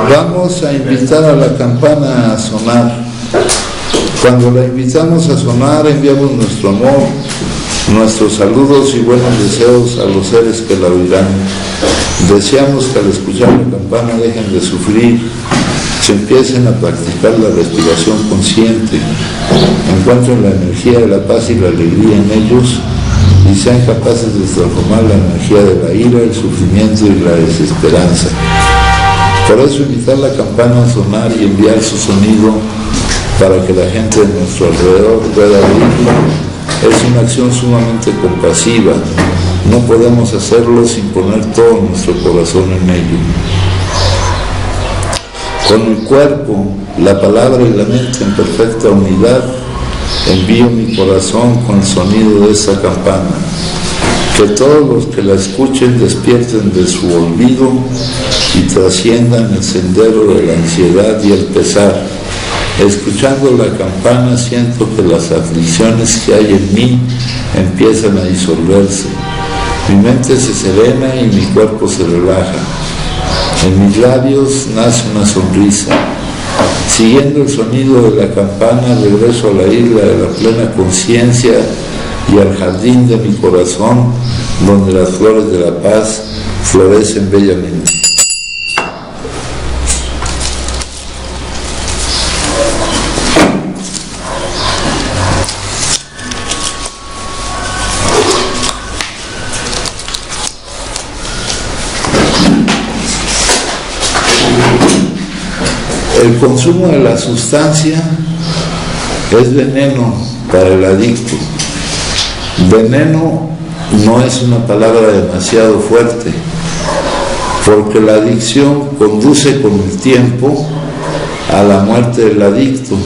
Vamos a invitar a la campana a sonar. Cuando la invitamos a sonar, enviamos nuestro amor, nuestros saludos y buenos deseos a los seres que la oirán. Deseamos que al escuchar la campana dejen de sufrir, se empiecen a practicar la respiración consciente, encuentren la energía de la paz y la alegría en ellos y sean capaces de transformar la energía de la ira, el sufrimiento y la desesperanza. Por eso invitar la campana a sonar y enviar su sonido para que la gente de nuestro alrededor pueda oírlo es una acción sumamente compasiva. No podemos hacerlo sin poner todo nuestro corazón en ello. Con el cuerpo, la palabra y la mente en perfecta unidad, envío mi corazón con el sonido de esa campana. Que todos los que la escuchen despierten de su olvido y trasciendan el sendero de la ansiedad y el pesar. Escuchando la campana siento que las aflicciones que hay en mí empiezan a disolverse. Mi mente se serena y mi cuerpo se relaja. En mis labios nace una sonrisa. Siguiendo el sonido de la campana regreso a la isla de la plena conciencia y al jardín de mi corazón, donde las flores de la paz florecen bellamente. El consumo de la sustancia es veneno para el adicto. Veneno no es una palabra demasiado fuerte, porque la adicción conduce con el tiempo a la muerte del adicto.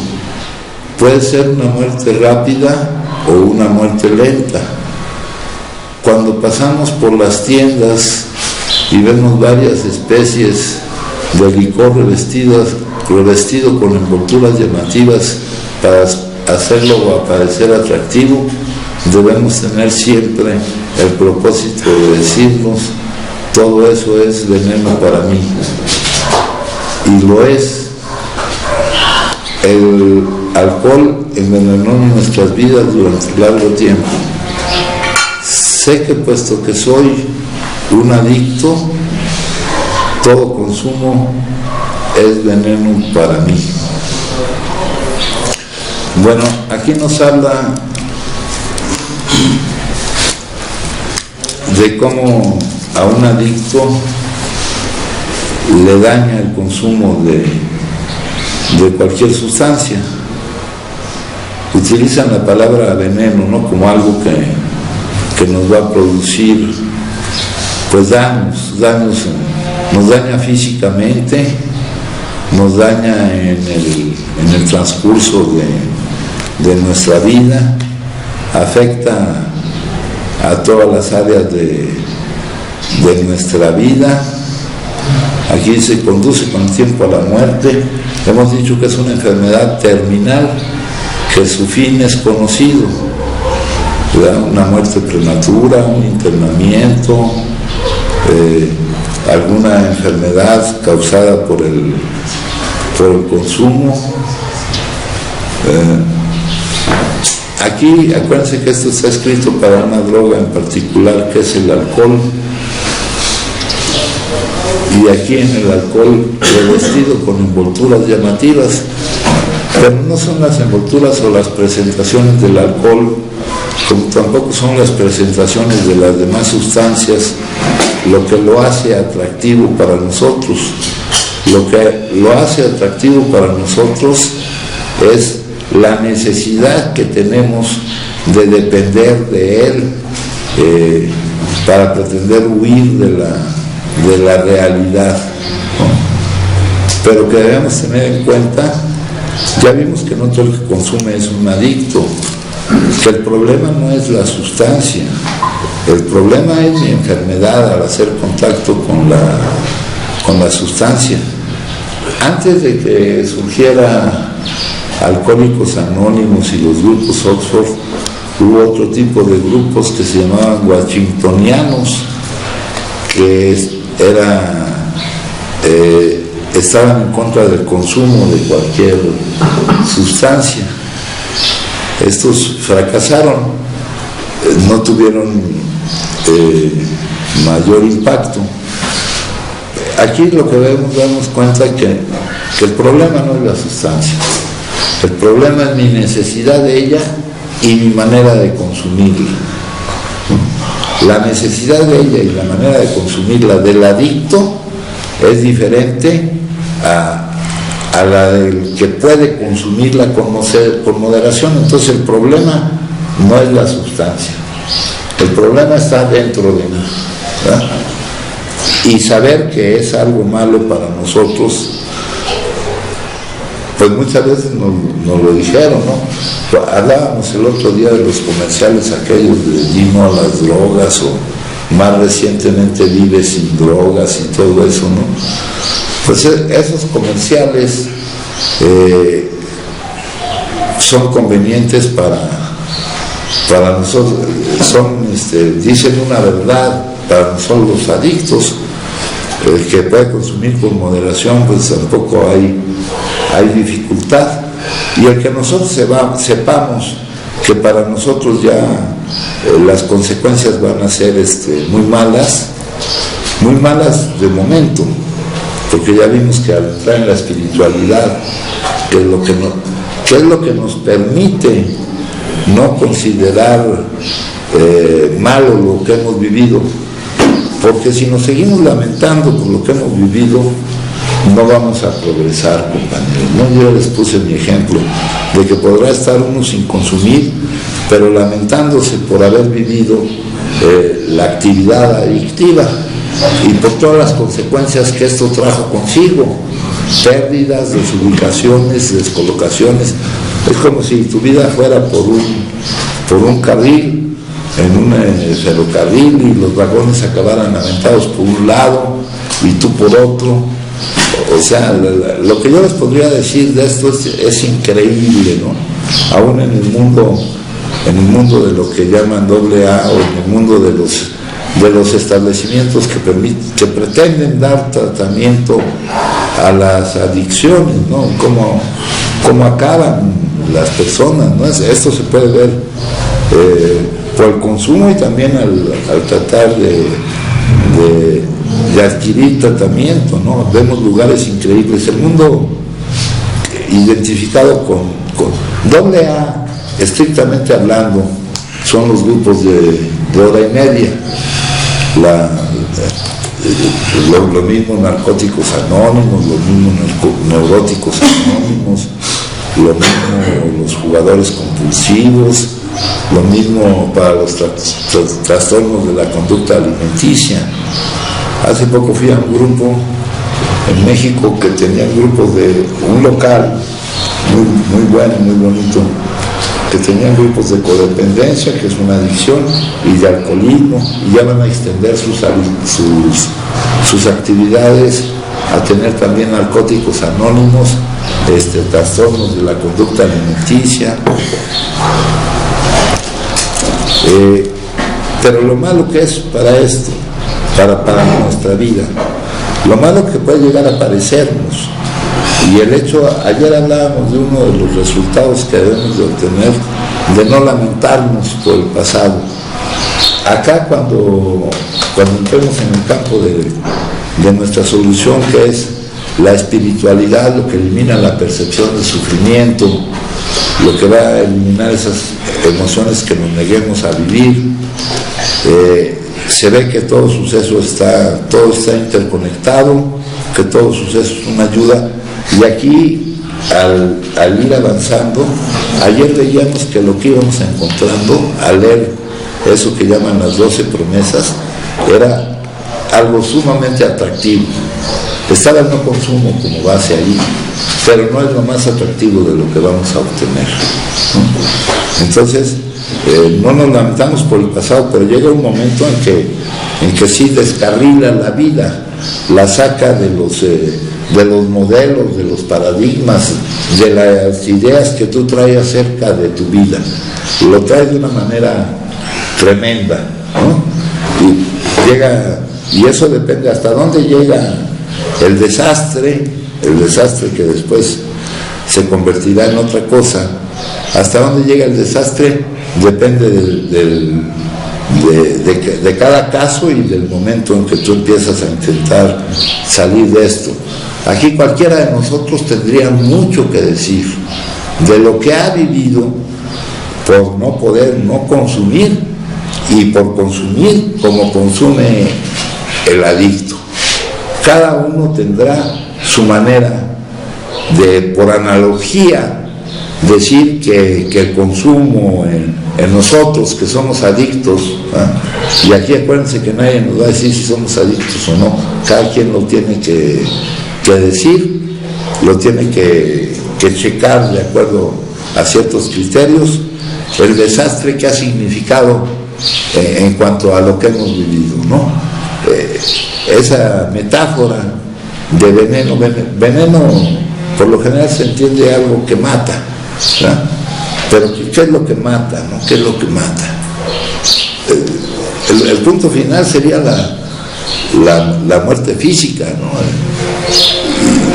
Puede ser una muerte rápida o una muerte lenta. Cuando pasamos por las tiendas y vemos varias especies de licor revestido con envolturas llamativas para hacerlo aparecer atractivo, debemos tener siempre el propósito de decirnos: todo eso es veneno para mí. Y lo es. El alcohol envenenó nuestras vidas durante largo tiempo. Sé que puesto que soy un adicto, todo consumo es veneno para mí. Bueno, aquí nos habla de cómo a un adicto le daña el consumo de cualquier sustancia. Utilizan la palabra veneno, ¿no?, como algo que nos va a producir pues daños, nos daña físicamente, nos daña en el transcurso de nuestra vida, afecta a todas las áreas de nuestra vida. Aquí se conduce con el tiempo a la muerte. Hemos dicho que es una enfermedad terminal, que su fin es conocido, ¿verdad? Una muerte prematura, un internamiento, alguna enfermedad causada por el consumo. Aquí acuérdense que esto está escrito para una droga en particular, que es el alcohol, y aquí en el alcohol revestido con envolturas llamativas, pero no son las envolturas o las presentaciones del alcohol, como tampoco son las presentaciones de las demás sustancias lo que lo hace atractivo para nosotros. Lo que lo hace atractivo para nosotros es la necesidad que tenemos de depender de él para pretender huir de la realidad, ¿no? Pero que debemos tener en cuenta, ya vimos que no todo el que consume es un adicto, que el problema no es la sustancia, el problema es mi enfermedad al hacer contacto con la sustancia. Antes de que surgiera Alcohólicos Anónimos y los grupos Oxford, hubo otro tipo de grupos que se llamaban washingtonianos, que estaban en contra del consumo de cualquier sustancia. Estos fracasaron, no tuvieron mayor impacto. Aquí lo que damos cuenta que el problema no es la sustancia, el problema es mi necesidad de ella y mi manera de consumirla. La necesidad de ella y la manera de consumirla del adicto es diferente a la del que puede consumirla con moderación. Entonces el problema no es la sustancia, el problema está dentro de mí, ¿verdad? Y saber que es algo malo para nosotros, pues muchas veces nos lo dijeron, ¿no? Hablábamos el otro día de los comerciales aquellos de no a las drogas, o más recientemente Vive sin drogas y todo eso, ¿no? Pues esos comerciales son convenientes para nosotros, dicen una verdad para nosotros los adictos. El que puede consumir con moderación, pues tampoco hay dificultad. Y el que nosotros sepamos que para nosotros ya las consecuencias van a ser muy malas de momento, porque ya vimos que al entrar en la espiritualidad, que es lo que nos permite no considerar malo lo que hemos vivido, porque si nos seguimos lamentando por lo que hemos vivido, no vamos a progresar, compañeros, ¿no? Yo les puse mi ejemplo de que podrá estar uno sin consumir, pero lamentándose por haber vivido la actividad adictiva y por todas las consecuencias que esto trajo consigo, pérdidas, desubicaciones, descolocaciones. Es como si tu vida fuera por un carril, en un ferrocarril, y los vagones acabaran aventados por un lado y tú por otro. O sea, lo que yo les podría decir de esto es increíble, ¿no? Aún en el mundo de lo que llaman AA, o en el mundo de los establecimientos que pretenden dar tratamiento a las adicciones, ¿no? Cómo acaban las personas, ¿no? Esto se puede ver por el consumo y también al tratar de adquirir tratamiento, ¿no? Vemos lugares increíbles. El mundo identificado con AA, estrictamente hablando, son los grupos de hora y media. Lo mismo Narcóticos Anónimos, lo mismo Neuróticos Anónimos, lo mismo los jugadores compulsivos, lo mismo para los trastornos de la conducta alimenticia. Hace poco fui a un grupo en México que tenía grupos de un local muy bueno, muy bonito, que tenían grupos de codependencia, que es una adicción, y de alcoholismo, y ya van a extender sus actividades a tener también Narcóticos Anónimos, trastornos de la conducta alimenticia. Pero lo malo que es para esto, para nuestra vida, lo malo que puede llegar a parecernos, y el hecho, ayer hablábamos de uno de los resultados que debemos de obtener, de no lamentarnos por el pasado. Acá cuando entremos en el campo de nuestra solución, que es la espiritualidad, lo que elimina la percepción del sufrimiento, lo que va a eliminar esas emociones que nos neguemos a vivir, se ve que todo suceso está interconectado, que todo suceso es una ayuda. Y aquí, al ir avanzando, ayer veíamos que lo que íbamos encontrando al leer eso que llaman las 12 promesas era algo sumamente atractivo. Estaba el no consumo como base ahí, pero no es lo más atractivo de lo que vamos a obtener, ¿no? Entonces, no nos lamentamos por el pasado, pero llega un momento en que sí descarrila la vida, la saca de los modelos, de los paradigmas, de las ideas que tú traes acerca de tu vida, y lo traes de una manera tremenda, ¿no? Y eso depende hasta dónde llega El desastre que después se convertirá en otra cosa. Hasta dónde llega el desastre depende de cada caso y del momento en que tú empiezas a intentar salir de esto. Aquí cualquiera de nosotros tendría mucho que decir de lo que ha vivido por no poder no consumir y por consumir como consume el adicto. Cada uno tendrá su manera de, por analogía, decir que el consumo en nosotros que somos adictos, y aquí acuérdense que nadie nos va a decir si somos adictos o no, cada quien lo tiene que decir, lo tiene que checar de acuerdo a ciertos criterios, el desastre que ha significado en cuanto a lo que hemos vivido, ¿no? Esa metáfora de veneno por lo general se entiende algo que mata, ¿verdad? Pero ¿qué es lo que mata, no? ¿Qué es lo que mata? El punto final sería la muerte física, ¿no?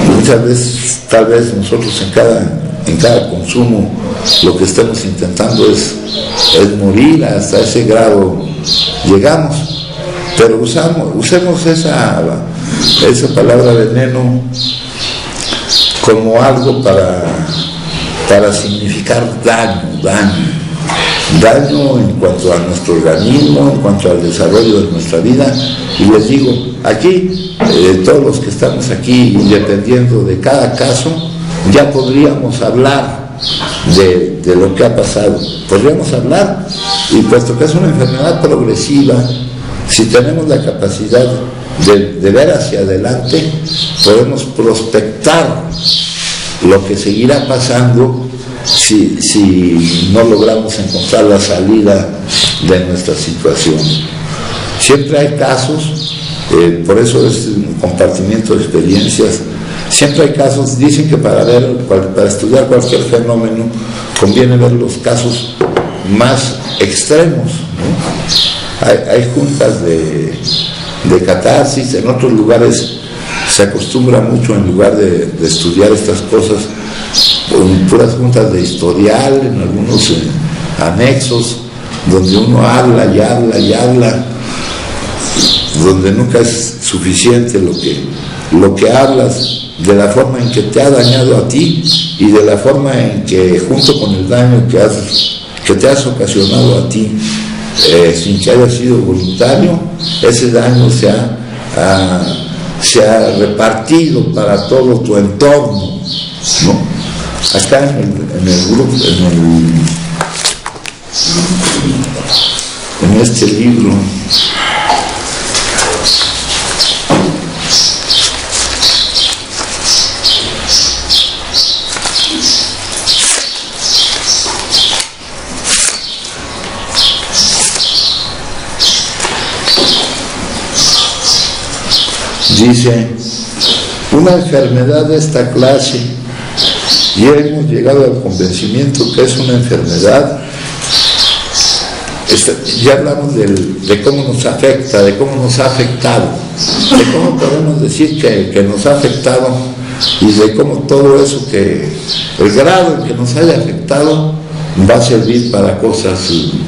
Y muchas veces, tal vez nosotros en cada consumo, lo que estamos intentando es morir, hasta ese grado llegamos, pero usemos esa palabra veneno como algo para significar daño en cuanto a nuestro organismo, en cuanto al desarrollo de nuestra vida. Y les digo, aquí, todos los que estamos aquí, dependiendo de cada caso, ya podríamos hablar de lo que ha pasado. Podríamos hablar, y puesto que es una enfermedad progresiva, si tenemos la capacidad de ver hacia adelante, podemos prospectar lo que seguirá pasando si no logramos encontrar la salida de nuestra situación. Siempre hay casos, por eso es un compartimiento de experiencias, siempre hay casos. Dicen que para estudiar cualquier fenómeno conviene ver los casos más extremos, ¿no? Hay juntas de catarsis. En otros lugares se acostumbra mucho, en lugar de estudiar estas cosas, con puras juntas de historial, en algunos anexos, donde uno habla y habla y habla, donde nunca es suficiente lo que hablas, de la forma en que te ha dañado a ti y de la forma en que, junto con el daño que te has ocasionado a ti, sin que haya sido voluntario, ese daño se ha repartido para todo tu entorno, ¿no? Acá en el grupo, en este libro, dice: una enfermedad de esta clase, y hemos llegado al convencimiento que es una enfermedad. Ya hablamos de cómo nos afecta, de cómo nos ha afectado, de cómo podemos decir que nos ha afectado, y de cómo todo eso, el grado en que nos haya afectado, va a servir para cosas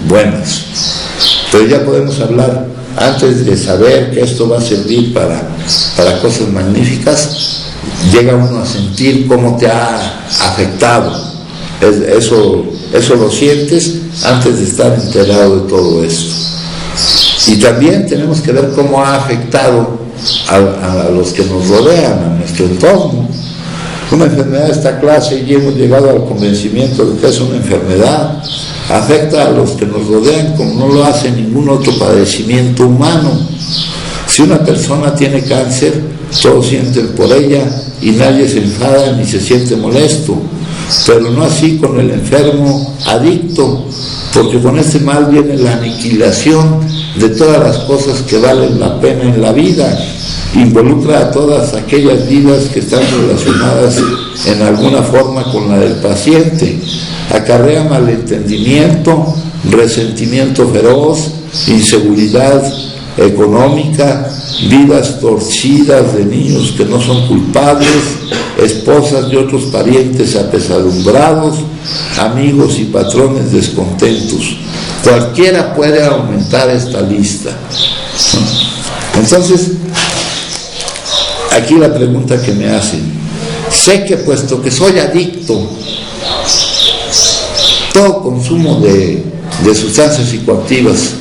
buenas. Pero ya podemos hablar, antes de saber que esto va a servir para cosas magníficas, llega uno a sentir cómo te ha afectado. Eso lo sientes antes de estar enterado de todo esto. Y también tenemos que ver cómo ha afectado a los que nos rodean, a nuestro entorno. Una enfermedad de esta clase, y hemos llegado al convencimiento de que es una enfermedad, afecta a los que nos rodean como no lo hace ningún otro padecimiento humano. Si una persona tiene cáncer, todos sienten por ella y nadie se enfada ni se siente molesto, pero no así con el enfermo adicto, porque con este mal viene la aniquilación de todas las cosas que valen la pena en la vida. Involucra a todas aquellas vidas que están relacionadas en alguna forma con la del paciente. Acarrea malentendimiento, resentimiento feroz, inseguridad, económica, vidas torcidas de niños que no son culpables, esposas de otros parientes apesadumbrados, amigos y patrones descontentos. Cualquiera puede aumentar esta lista. Entonces, aquí la pregunta que me hacen: sé que puesto que soy adicto, todo consumo de sustancias psicoactivas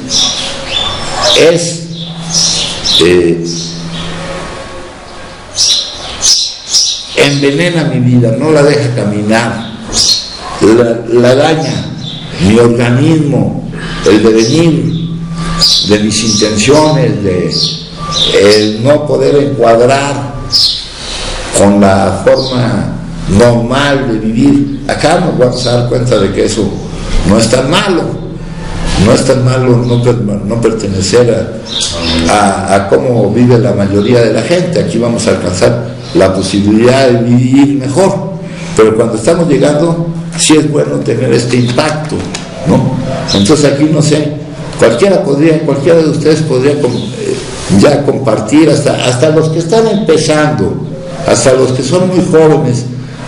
envenena mi vida, no la deja caminar, la daña mi organismo, el devenir de mis intenciones, de el no poder encuadrar con la forma normal de vivir. Acá nos vamos a dar cuenta de que eso no es tan malo. No es tan malo no pertenecer a cómo vive la mayoría de la gente. Aquí vamos a alcanzar la posibilidad de vivir mejor. Pero cuando estamos llegando, sí es bueno tener este impacto, ¿no? Entonces aquí, no sé, cualquiera de ustedes podría ya compartir, hasta los que están empezando, hasta los que son muy jóvenes,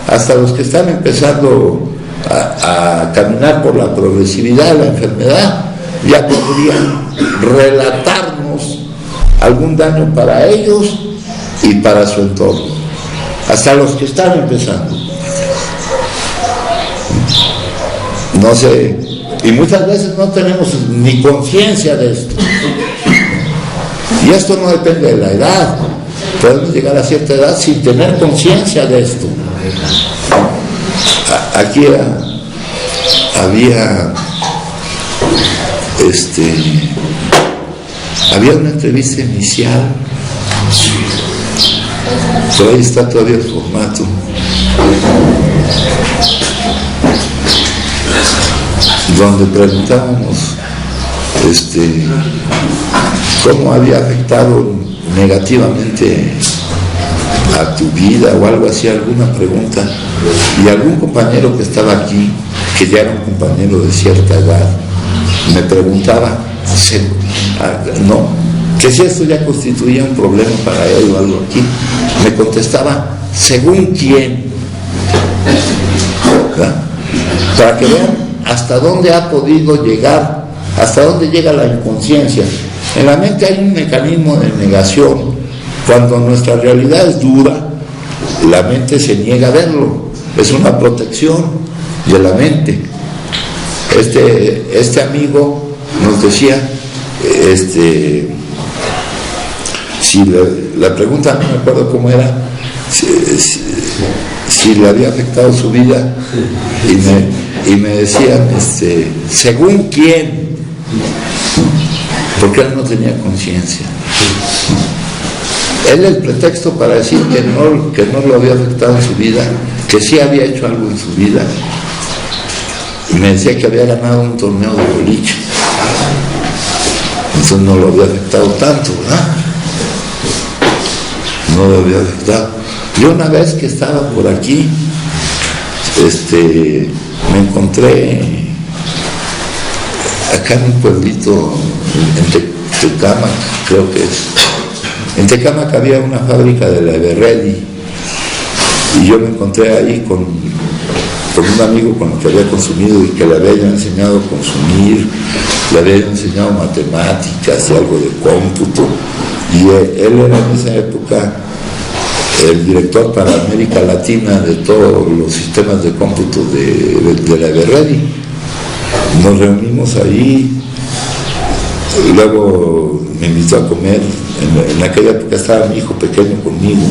hasta los que están empezando a caminar por la progresividad de la enfermedad, ya podrían relatarnos algún daño para ellos y para su entorno, hasta los que están empezando. No sé, y muchas veces no tenemos ni conciencia de esto. Y esto no depende de la edad. Podemos llegar a cierta edad sin tener conciencia de esto. Aquí había una entrevista inicial, pero ahí está todavía el formato, donde preguntábamos cómo había afectado negativamente a tu vida o algo así, alguna pregunta, y algún compañero que estaba aquí, que ya era un compañero de cierta edad, me preguntaba que si esto ya constituía un problema para él o algo aquí. Me contestaba: ¿según quién? ¿verdad? Para que vean hasta dónde ha podido llegar, hasta dónde llega la inconsciencia. En la mente hay un mecanismo de negación. Cuando nuestra realidad es dura, la mente se niega a verlo. Es una protección de la mente. Este amigo nos decía, si la pregunta, no me acuerdo cómo era, si le había afectado su vida, y me decían, ¿según quién? Porque él no tenía conciencia. Él, el pretexto para decir que no lo había afectado en su vida, que sí había hecho algo en su vida, y me decía que había ganado un torneo de boliche, entonces no lo había afectado tanto, ¿verdad? No lo había afectado. Yo, una vez que estaba por aquí, me encontré acá en un pueblito, en Tecámac, creo que es. En Tecámac había una fábrica de la Everready, y yo me encontré ahí con un amigo con el que había consumido y que le había enseñado a consumir, le había enseñado matemáticas y algo de cómputo, y él era en esa época el director para América Latina de todos los sistemas de cómputo de la Everready. Nos reunimos ahí, luego me invitó a comer. En aquella época estaba mi hijo pequeño conmigo,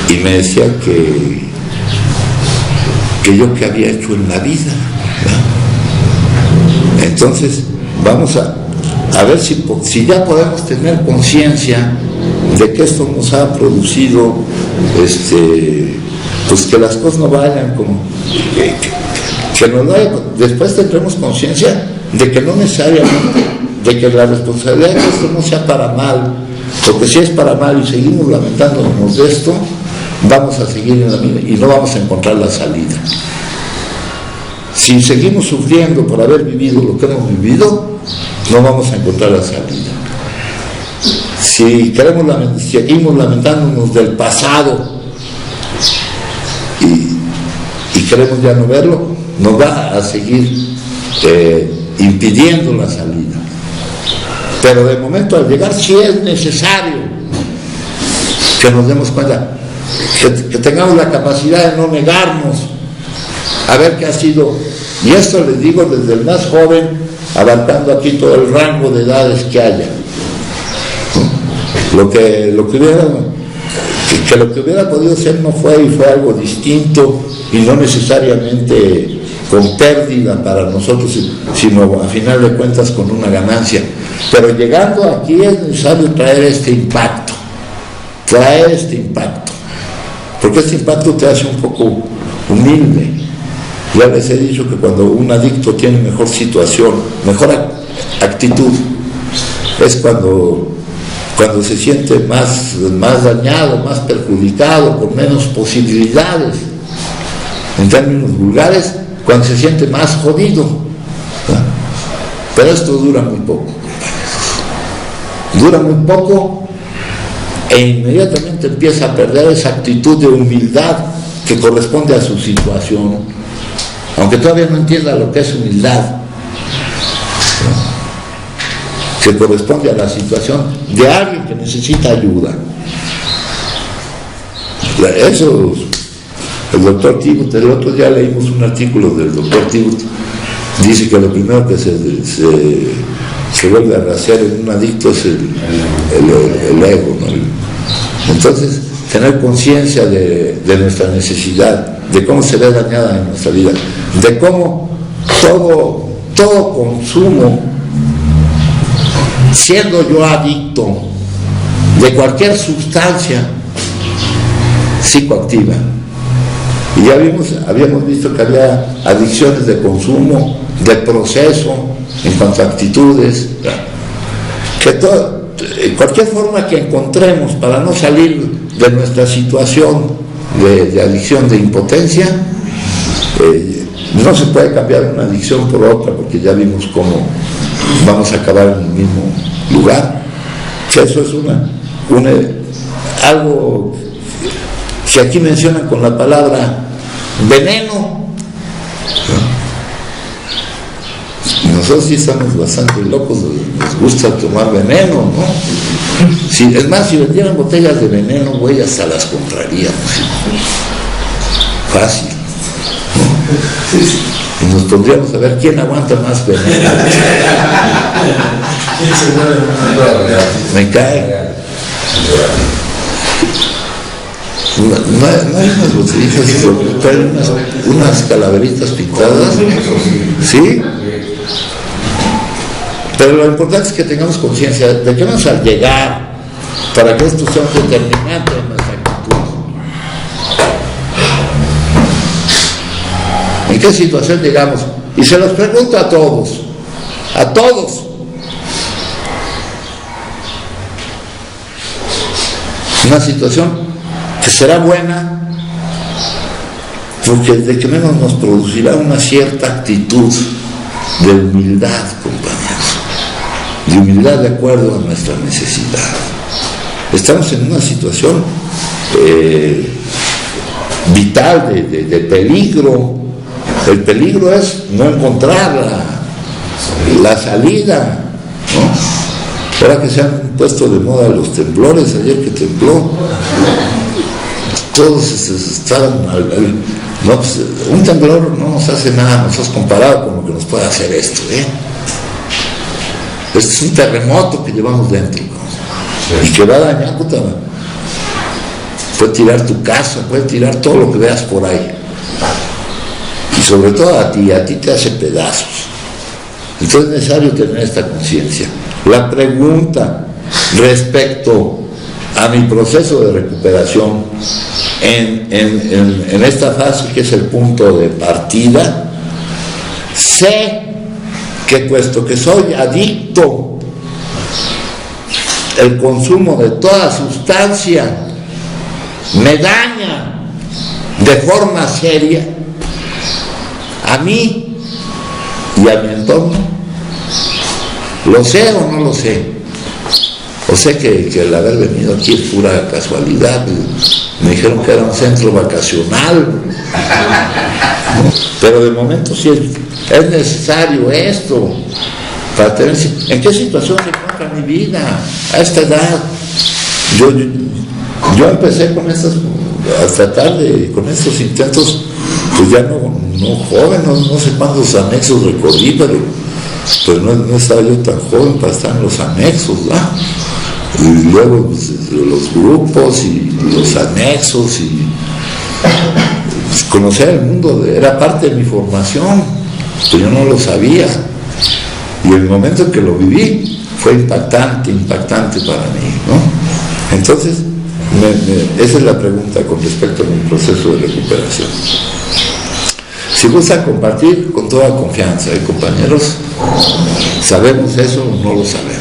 y me decía que yo qué había hecho en la vida, ¿verdad? Entonces vamos a ver si ya podemos tener conciencia de que esto nos ha producido, pues que las cosas no vayan como que nos vaya. Después tendremos conciencia de que no necesariamente, de que la responsabilidad de esto no sea para mal, porque si es para mal y seguimos lamentándonos de esto, vamos a seguir en la vida y no vamos a encontrar la salida. Si seguimos sufriendo por haber vivido lo que hemos vivido, no vamos a encontrar la salida. si seguimos lamentándonos del pasado y queremos ya no verlo, nos va a seguir impidiendo la salida. Pero de momento, al llegar, sí es necesario que nos demos cuenta, que tengamos la capacidad de no negarnos a ver qué ha sido. Y esto les digo desde el más joven, abarcando aquí todo el rango de edades que haya. Lo que hubiera podido ser no fue, y fue algo distinto, y no necesariamente con pérdida para nosotros, sino a final de cuentas con una ganancia. Pero llegando aquí es necesario traer este impacto, porque este impacto te hace un poco humilde. Ya les he dicho que cuando un adicto tiene mejor situación, mejor actitud, es cuando se siente más dañado, más perjudicado, con menos posibilidades, en términos vulgares, cuando se siente más jodido. Pero esto dura muy poco, e inmediatamente empieza a perder esa actitud de humildad que corresponde a su situación, aunque todavía no entienda lo que es humildad, que corresponde a la situación de alguien que necesita ayuda. Eso, el doctor Tibut, el otro día leímos un artículo del doctor Tibut, dice que lo primero que se vuelve a raciar en un adicto es el ego, ¿no? Entonces, tener conciencia de nuestra necesidad, de cómo se ve dañada en nuestra vida, de cómo todo consumo, siendo yo adicto de cualquier sustancia psicoactiva, y ya habíamos visto que había adicciones de consumo, de proceso, en cuanto a actitudes, que cualquier forma que encontremos para no salir de nuestra situación de adicción, de impotencia, no se puede cambiar una adicción por otra, porque ya vimos cómo vamos a acabar en el mismo lugar. Que eso es algo que aquí mencionan con la palabra veneno. Nosotros sí estamos bastante locos, nos gusta tomar veneno, ¿no? Sí, es más, si vendieran botellas de veneno, güey, hasta las compraríamos. Fácil, ¿no? Y nos pondríamos a ver quién aguanta más veneno. Me cae. No hay unas botellitas, traen unas calaveritas pintadas, ¿sí? Pero lo importante es que tengamos conciencia de que vamos a llegar para que esto sea un determinante en nuestra actitud. ¿En qué situación llegamos? Y se los pregunto a todos, una situación que será buena, porque de que menos nos producirá una cierta actitud de humildad, compañeros, de humildad de acuerdo a nuestra necesidad. Estamos en una situación vital de peligro. El peligro es no encontrar la salida, ¿no? Ahora que se han puesto de moda los temblores, ayer que tembló, todos estaban no, pues, un temblor no nos hace nada nosotros comparado con lo que nos puede hacer esto, Este es un terremoto que llevamos dentro, ¿no? Y que va a dañar, puede tirar tu casa, puede tirar todo lo que veas por ahí, y sobre todo a ti te hace pedazos. Entonces es necesario tener esta conciencia. La pregunta respecto a mi proceso de recuperación en esta fase, que es el punto de partida, sé que puesto que soy adicto, el consumo de toda sustancia me daña de forma seria a mí y a mi entorno. ¿Lo sé o no lo sé? O sea que el haber venido aquí es pura casualidad. Me dijeron que era un centro vacacional, pero de momento sí es necesario esto para tener. ¿En qué situación se encuentra mi vida a esta edad? Yo empecé con a tratar con estos intentos, pues ya no joven, no sé cuántos anexos recorrí, pero pues no estaba yo tan joven para estar en los anexos, ¿verdad? Y luego pues, los grupos y los anexos y pues, conocer el mundo era parte de mi formación, pero yo no lo sabía, y el momento en que lo viví fue impactante para mí, ¿no? Entonces esa es la pregunta con respecto a mi proceso de recuperación. Si gustan compartir, con toda confianza, compañeros, ¿sabemos eso o no lo sabemos?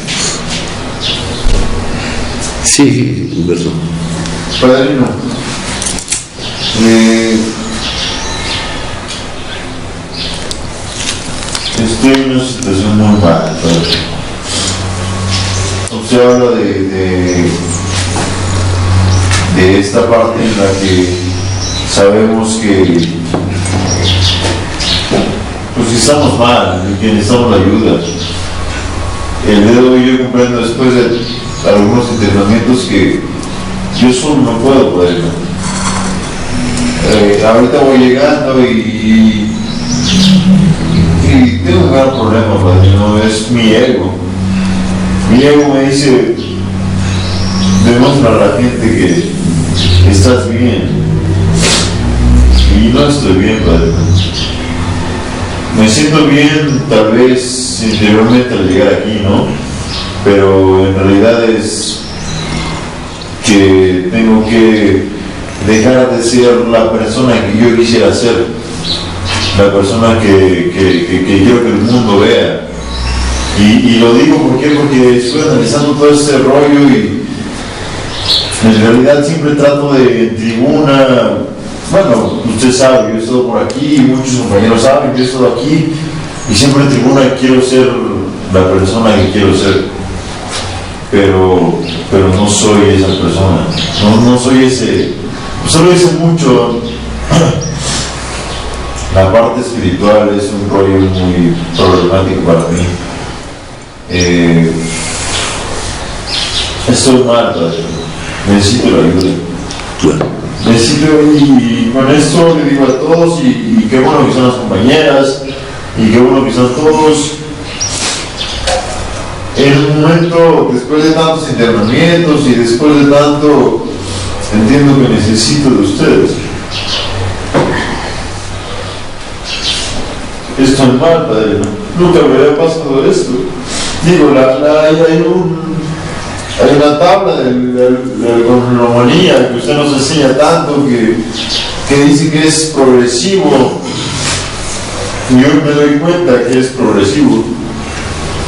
Sí, Humberto. Padrino, estoy en una situación muy mala. Usted habla de esta parte en la que sabemos que pues estamos mal y que necesitamos ayuda. El día de hoy yo comprendo, después de algunos entrenamientos, que yo solo no puedo poder. Ahorita voy llegando y tengo un gran problema, padrino, es mi ego. Mi ego me dice, demuestra a la gente que estás bien, y no estoy bien, padrino. Me siento bien tal vez interiormente al llegar aquí, ¿no? Pero en realidad es que tengo que dejar de ser la persona que yo quisiera ser, la persona que quiero que el mundo vea. Y lo digo porque estoy analizando todo este rollo y en realidad siempre trato de en tribuna. Bueno, usted sabe, yo he estado por aquí, muchos compañeros saben que he estado aquí, y siempre en tribuna quiero ser la persona que quiero ser, pero no soy esa persona, no soy ese, solo dice mucho. La parte espiritual es un rollo muy problemático para mí. Estoy mal, necesito la ayuda. Necesito, y con esto le digo a todos, y qué bueno que son las compañeras, y qué bueno que son todos. En un momento, después de tantos internamientos y después de tanto, entiendo que necesito de ustedes. Estoy mal, padre, nunca me había pasado esto. Digo, hay una tabla de neumonía que usted nos enseña tanto, que dice que es progresivo. Y yo me doy cuenta que es progresivo.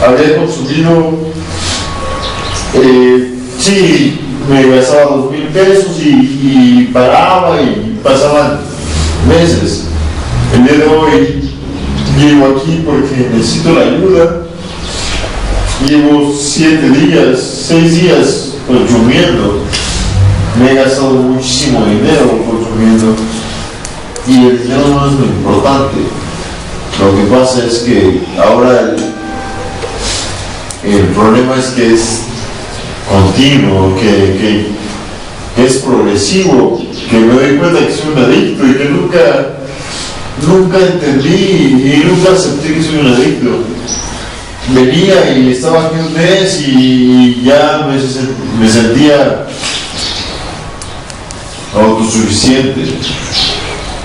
Había consumido, sí, me gastaba 2,000 pesos y paraba y pasaban meses. El día de hoy llego aquí porque necesito la ayuda. Llevo 7 días, 6 días consumiendo. Me he gastado muchísimo dinero consumiendo. Y el dinero no es lo importante. Lo que pasa es que ahora el problema es que es continuo, que es progresivo, que me doy cuenta que soy un adicto y que nunca entendí y nunca acepté que soy un adicto. Venía y estaba aquí un mes y ya me sentía autosuficiente,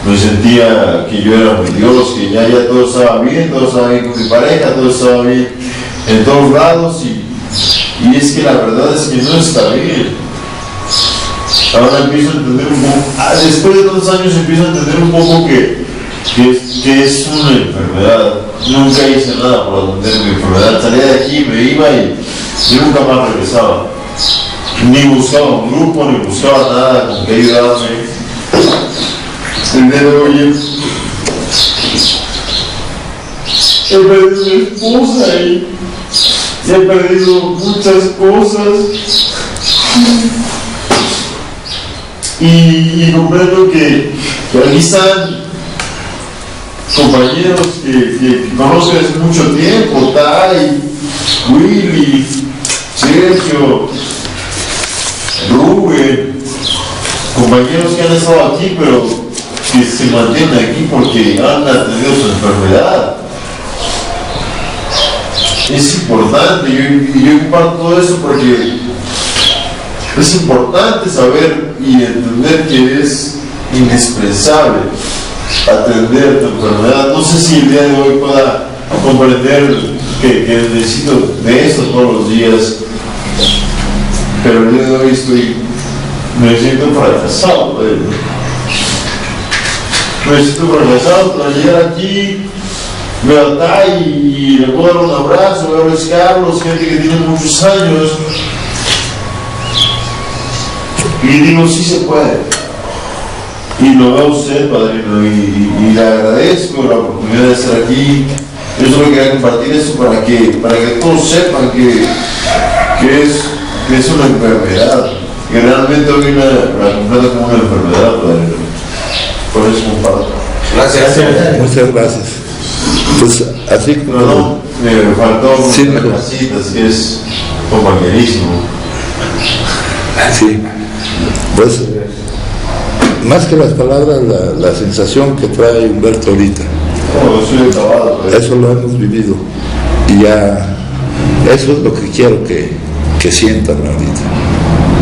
me sentía que yo era mi Dios, que ya todo estaba bien con mi pareja, todo estaba bien en todos lados, y es que la verdad es que no está bien. Ahora empiezo a entender un poco, después de tantos años empiezo a entender un poco que es una enfermedad. Nunca hice nada por atender mi enfermedad. Salía de aquí, me iba y nunca más regresaba. Ni buscaba un grupo, ni buscaba nada con que ayudarme. El día de hoy he perdido a mi esposa y y he perdido muchas cosas. Y comprendo que aquí están compañeros que conozco hace mucho tiempo, Tai, Willy, Sergio, Rubén, compañeros que han estado aquí, pero que se mantienen aquí porque han atendido su enfermedad. Es importante, yo comparto todo eso porque es importante saber y entender que es indispensable atender tu enfermedad. No sé si el día de hoy pueda comprender que necesito de esto todos los días, pero el día de hoy me siento fracasado. Me siento fracasado para llegar aquí, veo a Tai y le puedo dar un abrazo, veo a Luis Carlos, gente que tiene muchos años, y digo, sí se puede. Y lo veo a usted, padrino, y le agradezco la oportunidad de estar aquí. Yo solo quería compartir esto para que todos sepan que es una enfermedad, que realmente hoy la completa como una enfermedad, padrino. Por eso comparto. Gracias. Muchas gracias. Pues así como... No, me faltó sí, unas citas, que es compañerísimo. Sí. Pues, más que las palabras, la sensación que trae Humberto ahorita. Oh, soy acabado, pues. Eso lo hemos vivido. Y ya, eso es lo que quiero que sientan ahorita.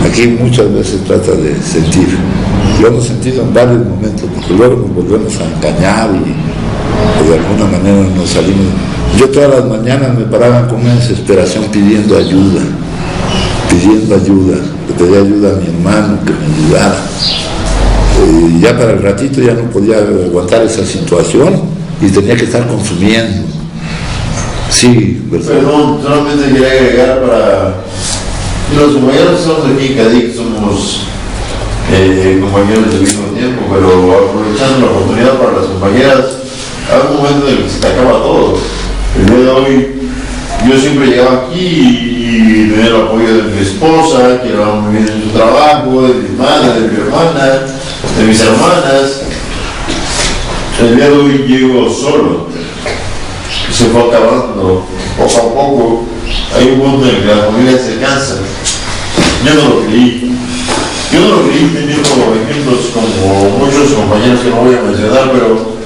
Aquí muchas veces trata de sentir. Lo hemos sentido en varios momentos, porque luego nos volvemos a engañar y de alguna manera nos salimos. Yo todas las mañanas me paraba con una desesperación pidiendo ayuda. Le pedía ayuda a mi hermano que me ayudara. Y ya para el ratito ya no podía aguantar esa situación y tenía que estar consumiendo. Sí, ¿verdad? Perdón, solamente quería agregar para los compañeros que estamos aquí en Cadiz, somos compañeros del mismo tiempo, pero aprovechando la oportunidad para las compañeras, hay un momento en el que se te acaba todo. El día de hoy yo siempre llegaba aquí y tenía el apoyo de mi esposa, que era muy bien en su trabajo, de mi madre, de mi hermana, de mis hermanas. El día de hoy llego solo. Se fue acabando poco a poco. Hay un punto en el que la familia se cansa. Yo no lo creí teniendo ejemplos como muchos compañeros que no voy a mencionar, pero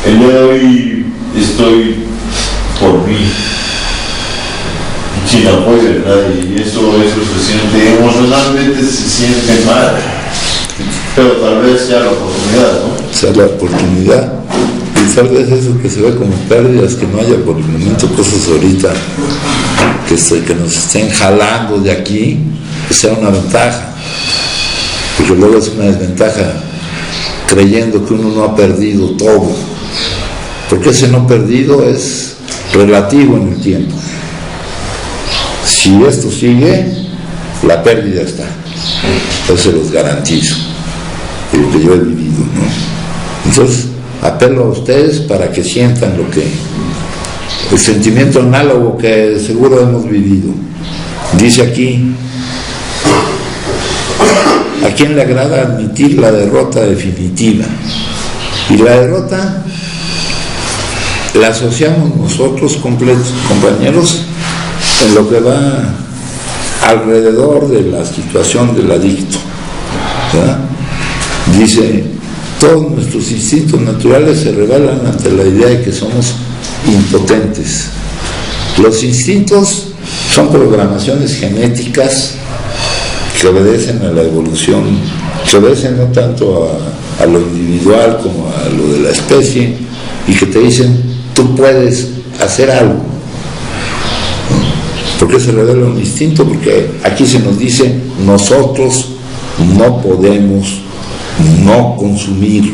el día de hoy estoy por mí, sin apoyo de nadie, y eso se siente, emocionalmente se siente mal, pero tal vez sea la oportunidad, ¿no? Sea la oportunidad. Y tal vez eso que se ve como pérdidas, que no haya por el momento cosas ahorita que nos estén jalando de aquí, que sea una ventaja. Porque luego es una desventaja creyendo que uno no ha perdido todo. Porque ese no perdido es relativo en el tiempo. Si esto sigue, la pérdida está. Eso se los garantizo, de lo que yo he vivido, ¿no? Entonces, apelo a ustedes para que sientan el sentimiento análogo que seguro hemos vivido. Dice aquí, ¿a quién le agrada admitir la derrota definitiva? Y la derrota la asociamos nosotros, compañeros, en lo que va alrededor de la situación del adicto, ¿verdad? Dice, todos nuestros instintos naturales se revelan ante la idea de que somos impotentes. Los instintos son programaciones genéticas que obedecen a la evolución, que obedecen no tanto a lo individual como a lo de la especie, y que te dicen, tú puedes hacer algo. ¿Por qué se revela un instinto? Porque aquí se nos dice, nosotros no podemos no consumir,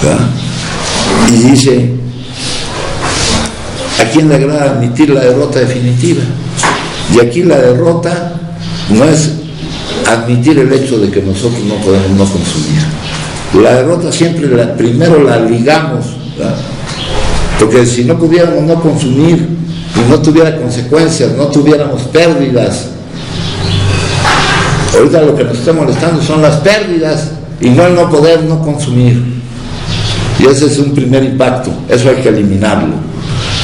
¿verdad? Y dice, ¿a quién le agrada admitir la derrota definitiva? Y aquí la derrota no es admitir el hecho de que nosotros no podemos no consumir. La derrota siempre primero la ligamos, ¿verdad? Porque si no pudiéramos no consumir, y no tuviera consecuencias, no tuviéramos pérdidas. Ahorita lo que nos está molestando son las pérdidas y no el no poder no consumir. Y ese es un primer impacto, eso hay que eliminarlo.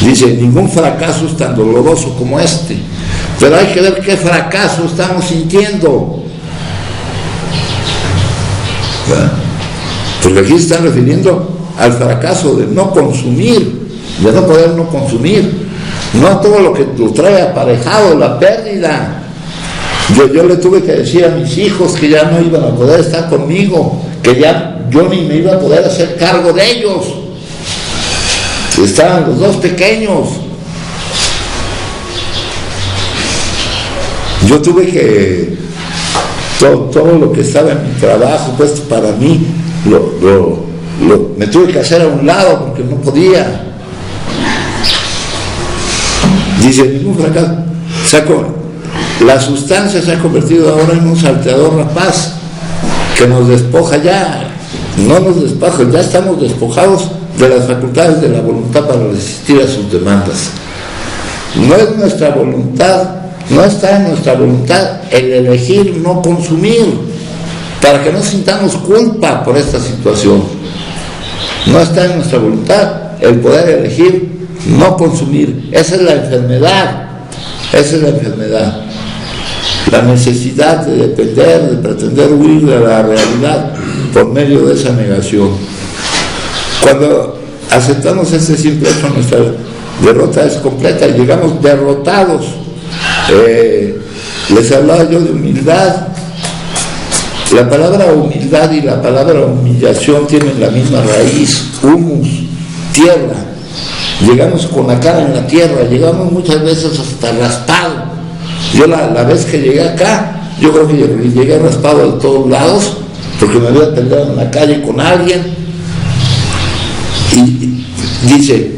Dice, ningún fracaso es tan doloroso como este, pero hay que ver qué fracaso estamos sintiendo. ¿Verdad? Porque aquí se están refiriendo al fracaso de no consumir, de no poder no consumir, no todo lo que lo trae aparejado, la pérdida. Yo le tuve que decir a mis hijos que ya no iban a poder estar conmigo, que ya yo ni me iba a poder hacer cargo de ellos. Estaban los dos pequeños. Yo tuve que todo lo que estaba en mi trabajo puesto para mí me tuve que hacer a un lado porque no podía. Dice, ningún fracaso. La sustancia se ha convertido ahora en un salteador rapaz que nos despoja ya. No nos despoja, ya estamos despojados de las facultades de la voluntad para resistir a sus demandas. No es nuestra voluntad, no está en nuestra voluntad el elegir no consumir, para que no sintamos culpa por esta situación. No está en nuestra voluntad el poder elegir no consumir. Esa es la enfermedad, esa es la enfermedad. La necesidad de depender, de pretender huir de la realidad por medio de esa negación. Cuando aceptamos ese simple hecho, nuestra derrota es completa y llegamos derrotados. Les hablaba yo de humildad. La palabra humildad y la palabra humillación tienen la misma raíz, humus, tierra. Llegamos con la cara en la tierra, llegamos muchas veces hasta raspado. Yo la vez que llegué acá, yo creo que llegué raspado de todos lados, porque me había peleado en la calle con alguien. Y dice,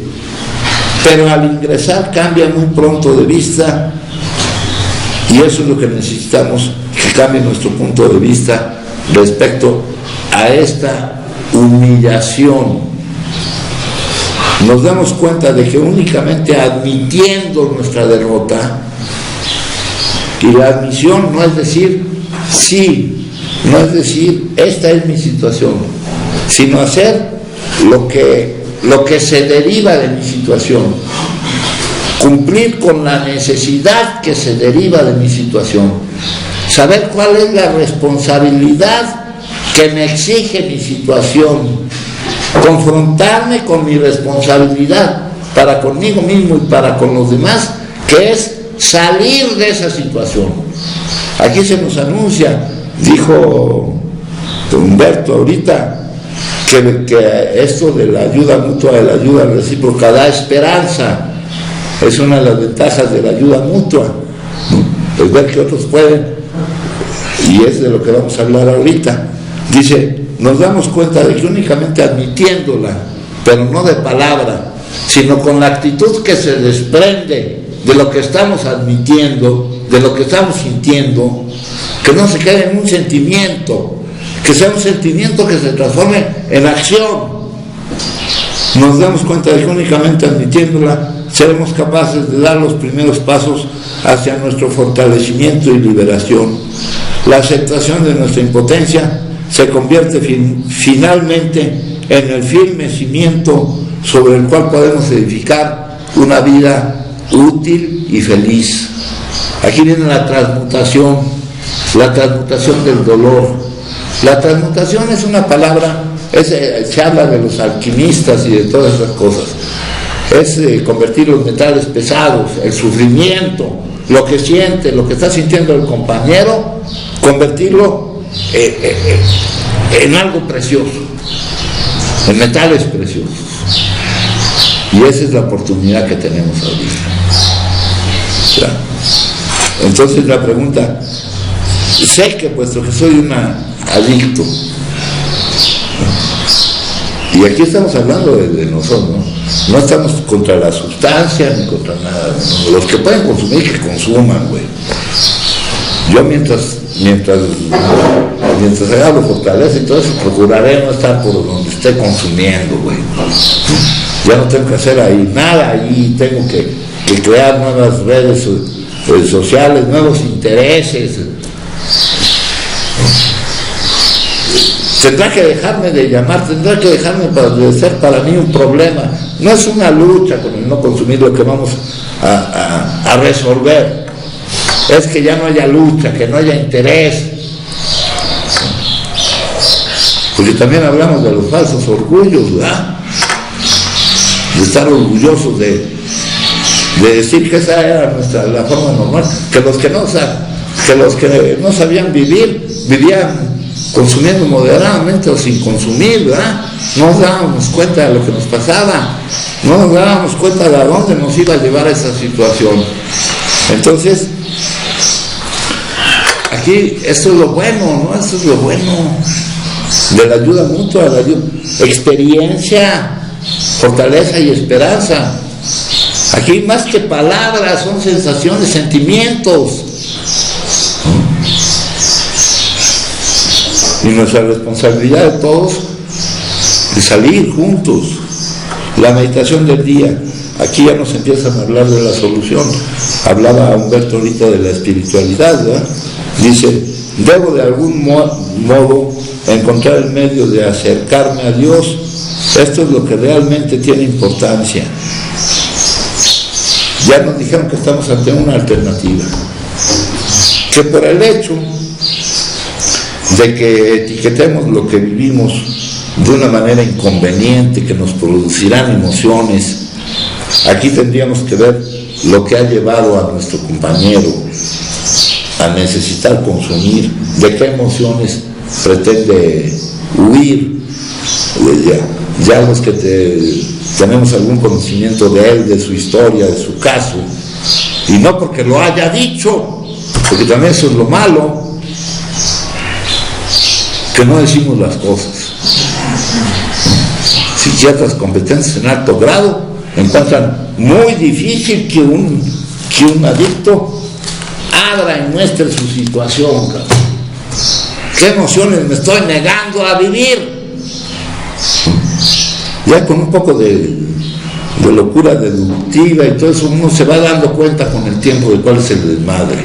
pero al ingresar cambia muy pronto de vista, y eso es lo que necesitamos, que cambie nuestro punto de vista respecto a esta humillación. Nos damos cuenta de que únicamente admitiendo nuestra derrota, y la admisión no es decir sí, no es decir esta es mi situación, sino hacer lo que se deriva de mi situación, cumplir con la necesidad que se deriva de mi situación, saber cuál es la responsabilidad que me exige mi situación, confrontarme con mi responsabilidad para conmigo mismo y para con los demás, que es salir de esa situación. Aquí se nos anuncia, dijo Humberto ahorita, que esto de la ayuda mutua, de la ayuda recíproca, da esperanza. Es una de las ventajas de la ayuda mutua, ¿no? El ver que otros pueden, y es de lo que vamos a hablar ahorita. Dice, nos damos cuenta de que únicamente admitiéndola, pero no de palabra, sino con la actitud que se desprende de lo que estamos admitiendo, de lo que estamos sintiendo, que no se quede en un sentimiento, que sea un sentimiento que se transforme en acción. Nos damos cuenta de que únicamente admitiéndola seremos capaces de dar los primeros pasos hacia nuestro fortalecimiento y liberación. La aceptación de nuestra impotencia se convierte finalmente en el firme cimiento sobre el cual podemos edificar una vida útil y feliz. Aquí viene la transmutación del dolor. La transmutación es una palabra, se habla de los alquimistas y de todas esas cosas. Es convertir los metales pesados, el sufrimiento, lo que siente, lo que está sintiendo el compañero, convertirlo en algo precioso, en metales preciosos. Y esa es la oportunidad que tenemos ahorita. ¿Ya? Entonces la pregunta, sé que puesto que soy un adicto, y aquí estamos hablando de nosotros, no estamos contra la sustancia ni contra nada, ¿no? Los que pueden consumir, que consuman, güey. Yo mientras haya lo fortalece, entonces procuraré no estar por donde esté consumiendo, güey. Ya no tengo que hacer ahí nada, ahí tengo que de crear nuevas redes sociales, nuevos intereses. Tendrá que dejarme de llamar, tendrá que dejarme de ser para mí un problema. No es una lucha con el no consumir lo que vamos a resolver. Es que ya no haya lucha, que no haya interés. Porque también hablamos de los falsos orgullos, ¿verdad? De estar orgullosos de decir que esa era la forma normal, que los que no sabían vivir, vivían consumiendo moderadamente o sin consumir, ¿verdad? No nos dábamos cuenta de lo que nos pasaba, no nos dábamos cuenta de a dónde nos iba a llevar esa situación. Entonces, aquí, esto es lo bueno, ¿no? Esto es lo bueno de la ayuda mutua, la ayuda, experiencia, fortaleza y esperanza. Aquí más que palabras son sensaciones, sentimientos. Y nuestra responsabilidad de todos de salir juntos. La meditación del día, aquí ya nos empiezan a hablar de la solución. Hablaba Humberto ahorita de la espiritualidad, ¿verdad? Dice, debo de algún modo encontrar el medio de acercarme a Dios. Esto es lo que realmente tiene importancia. Ya nos dijeron que estamos ante una alternativa, que por el hecho de que etiquetemos lo que vivimos de una manera inconveniente, que nos producirán emociones, aquí tendríamos que ver lo que ha llevado a nuestro compañero a necesitar consumir, de qué emociones pretende huir. Ya los que tenemos algún conocimiento de él, de su historia, de su caso, y no porque lo haya dicho, porque también eso es lo malo, que no decimos las cosas. Psiquiatras competentes en alto grado encuentran muy difícil que un adicto abra y muestre su situación, cabrón. ¿Qué emociones me estoy negando a vivir? Ya con un poco de locura deductiva y todo eso, uno se va dando cuenta con el tiempo de cuál es el desmadre.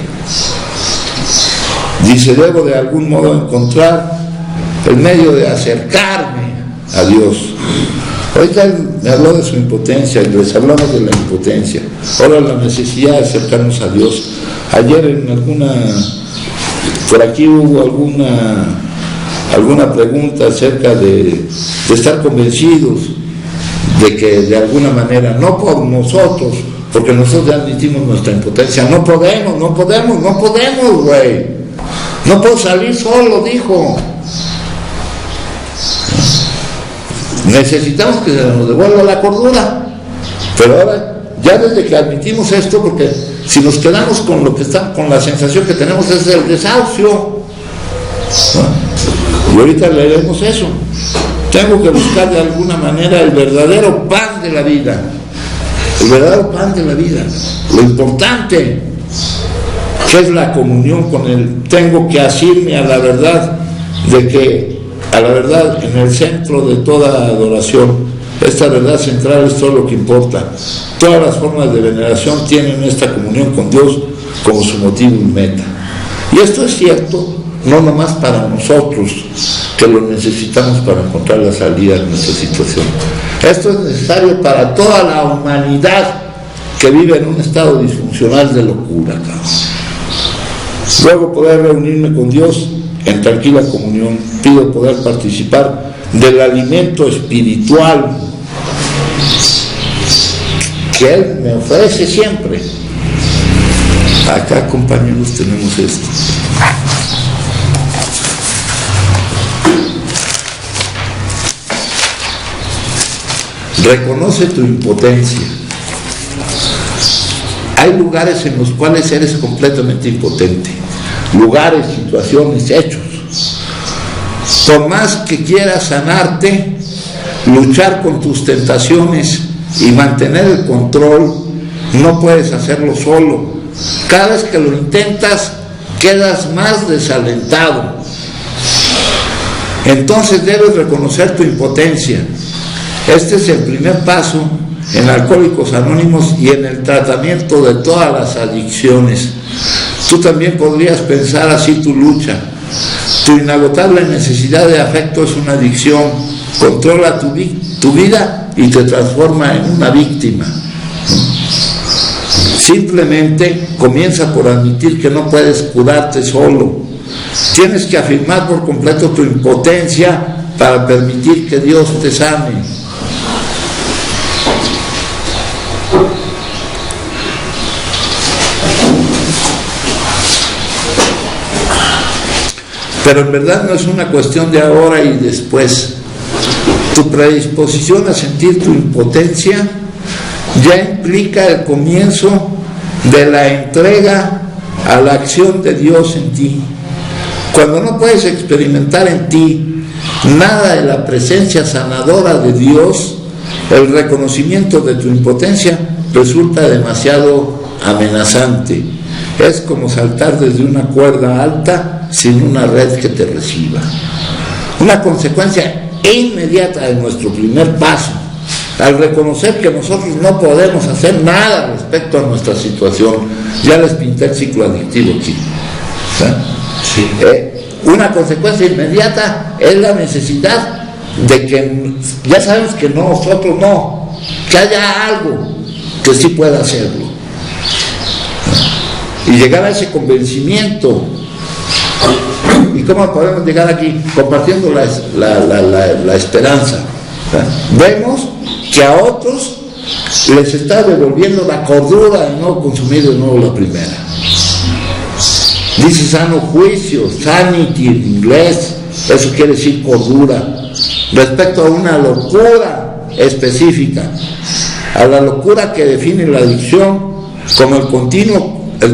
Dice, debo de algún modo encontrar el medio de acercarme a Dios. Ahorita él me habló de su impotencia y les hablamos de la impotencia. Ahora la necesidad de acercarnos a Dios. Ayer por aquí hubo alguna pregunta acerca de estar convencidos de que de alguna manera, no por nosotros, porque nosotros ya admitimos nuestra impotencia, no podemos, güey. No puedo salir solo, dijo. Necesitamos que se nos devuelva la cordura. Pero ahora, ya desde que admitimos esto, porque si nos quedamos con lo que está, con la sensación que tenemos es el desahucio, ¿no? Y ahorita leeremos eso. Tengo que buscar de alguna manera el verdadero pan de la vida. El verdadero pan de la vida. Lo importante, que es la comunión con Él. Tengo que asirme a la verdad en el centro de toda adoración. Esta verdad central es todo lo que importa. Todas las formas de veneración tienen esta comunión con Dios como su motivo y meta. Y esto es cierto, no nomás para nosotros, que lo necesitamos para encontrar la salida de nuestra situación. Esto es necesario para toda la humanidad que vive en un estado disfuncional de locura, cabrón. Luego poder reunirme con Dios en tranquila comunión. Pido poder participar del alimento espiritual que Él me ofrece siempre. Acá, compañeros, tenemos esto. Reconoce tu impotencia. Hay lugares en los cuales eres completamente impotente. Lugares, situaciones, hechos. Por más que quieras sanarte, luchar con tus tentaciones y mantener el control, no puedes hacerlo solo. Cada vez que lo intentas, quedas más desalentado. Entonces debes reconocer tu impotencia. Este es el primer paso en Alcohólicos Anónimos y en el tratamiento de todas las adicciones. Tú también podrías pensar así tu lucha. Tu inagotable necesidad de afecto es una adicción. Controla tu vida y te transforma en una víctima. Simplemente comienza por admitir que no puedes curarte solo. Tienes que afirmar por completo tu impotencia para permitir que Dios te sane. Pero en verdad no es una cuestión de ahora y después. Tu predisposición a sentir tu impotencia ya implica el comienzo de la entrega a la acción de Dios en ti. Cuando no puedes experimentar en ti nada de la presencia sanadora de Dios, el reconocimiento de tu impotencia resulta demasiado amenazante. Es como saltar desde una cuerda alta sin una red que te reciba. Una consecuencia inmediata de nuestro primer paso, al reconocer que nosotros no podemos hacer nada respecto a nuestra situación. Ya les pinté el ciclo adictivo aquí. Sí. Una consecuencia inmediata es la necesidad de que, ya sabemos que no, nosotros no, que haya algo que sí pueda hacerlo. Y llegar a ese convencimiento. ¿Y cómo podemos llegar aquí? Compartiendo la esperanza. Vemos que a otros les está devolviendo la cordura de no consumir de nuevo la primera. Dice sano juicio, sanity en inglés, eso quiere decir cordura, respecto a una locura específica, a la locura que define la adicción como el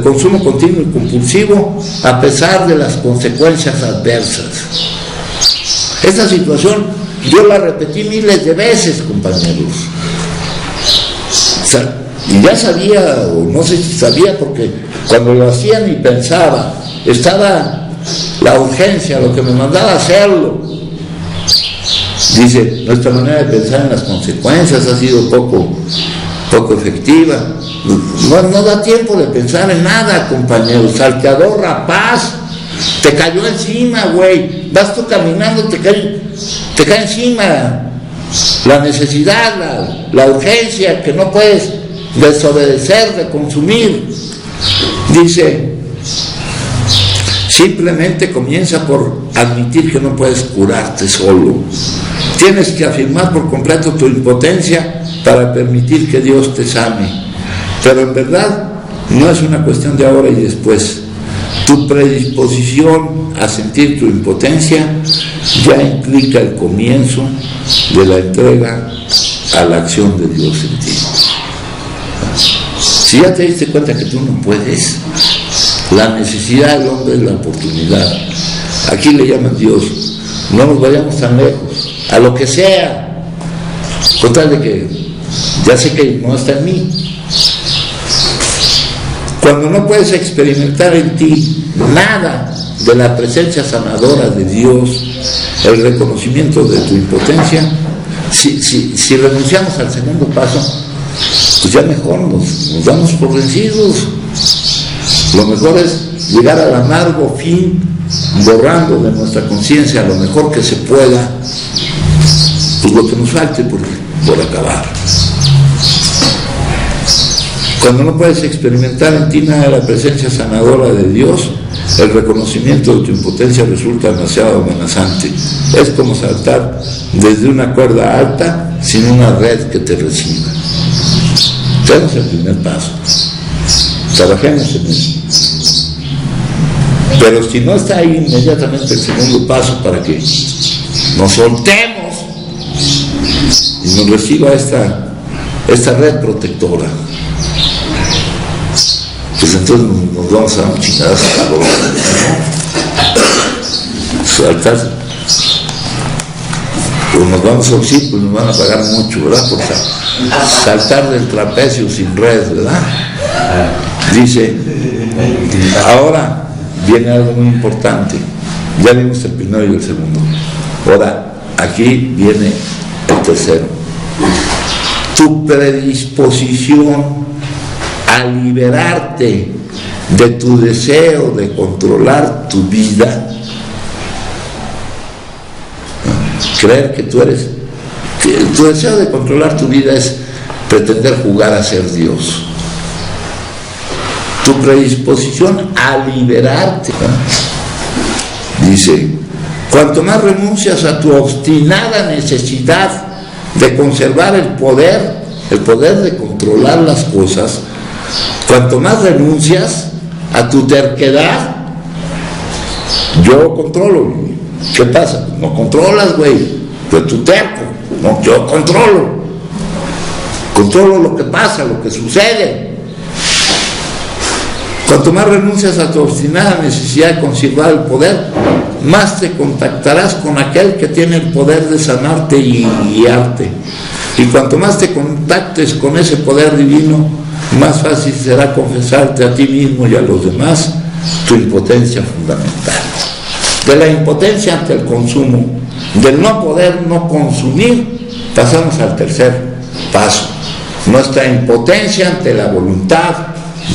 consumo continuo y compulsivo a pesar de las consecuencias adversas. Esta situación yo la repetí miles de veces, compañeros. Y ya sabía, o no sé si sabía, porque cuando lo hacía ni pensaba, estaba la urgencia, lo que me mandaba a hacerlo. Dice, nuestra manera de pensar en las consecuencias ha sido poco efectiva. No da tiempo de pensar en nada, compañeros. Salteador rapaz, te cayó encima, güey. Vas tú caminando, te cae encima la necesidad, la urgencia que no puedes desobedecer, de consumir. Dice, simplemente comienza por admitir que no puedes curarte solo. Tienes que afirmar por completo tu impotencia para permitir que Dios te sane. Pero en verdad no es una cuestión de ahora y después. Tu predisposición a sentir tu impotencia ya implica el comienzo de la entrega a la acción de Dios en ti. Si ya te diste cuenta que tú no puedes, la necesidad del hombre es la oportunidad. Aquí le llaman Dios. No nos vayamos tan lejos, a lo que sea, con tal de que ya sé que no está en mí. Cuando no puedes experimentar en ti nada de la presencia sanadora de Dios, el reconocimiento de tu impotencia, si renunciamos al segundo paso, pues ya mejor nos damos por vencidos. Lo mejor es llegar al amargo fin, borrando de nuestra conciencia lo mejor que se pueda, pues lo que nos falte por acabar. Cuando no puedes experimentar en ti nada de la presencia sanadora de Dios, el reconocimiento de tu impotencia resulta demasiado amenazante. Es como saltar desde una cuerda alta sin una red que te reciba. Demos el primer paso. Trabajemos en eso. Pero si no está ahí inmediatamente el segundo paso para que nos soltemos y nos reciba esta red protectora, pues entonces nos vamos a dar un chingadazo saltar, pues nos vamos a auxiliar, pues nos van a pagar mucho, ¿verdad? Por saltar del trapecio sin red, ¿verdad? Dice, ahora viene algo muy importante. Ya vimos el primero y el segundo. Ahora, aquí viene el tercero. tu predisposición a liberarte de tu deseo de controlar tu vida, creer que tu deseo de controlar tu vida es pretender jugar a ser Dios. Tu predisposición a liberarte, dice, cuanto más renuncias a tu obstinada necesidad de conservar el poder de controlar las cosas, cuanto más renuncias a tu terquedad, yo controlo. ¿Qué pasa? No controlas, güey, pero tú terco. No, yo controlo lo que pasa, lo que sucede. Cuanto más renuncias a tu obstinada necesidad de conservar el poder, más te contactarás con aquel que tiene el poder de sanarte y guiarte. Y cuanto más te contactes con ese poder divino, más fácil será confesarte a ti mismo y a los demás tu impotencia fundamental. De la impotencia ante el consumo, del no poder no consumir, pasamos al tercer paso, nuestra impotencia ante la voluntad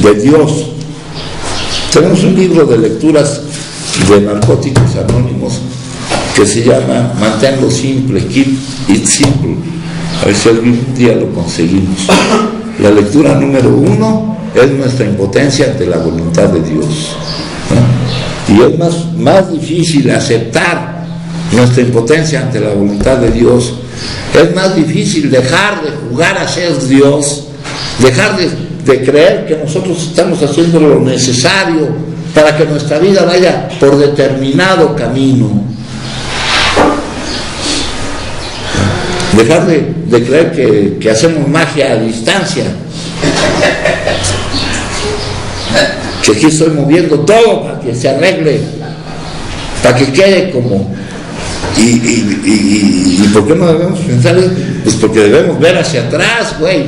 de Dios. Tenemos un libro de lecturas de Narcóticos Anónimos que se llama Manténlo simple, Keep It Simple. A ver si algún día lo conseguimos. La lectura número 1 es nuestra impotencia ante la voluntad de Dios, ¿no? Y es más difícil aceptar nuestra impotencia ante la voluntad de Dios. Es más difícil dejar de jugar a ser Dios, dejar de creer que nosotros estamos haciendo lo necesario para que nuestra vida vaya por determinado camino. Dejar de creer que hacemos magia a distancia, que aquí estoy moviendo todo para que se arregle, para que quede como... ¿Y por qué no debemos pensar? Pues porque debemos ver hacia atrás, güey,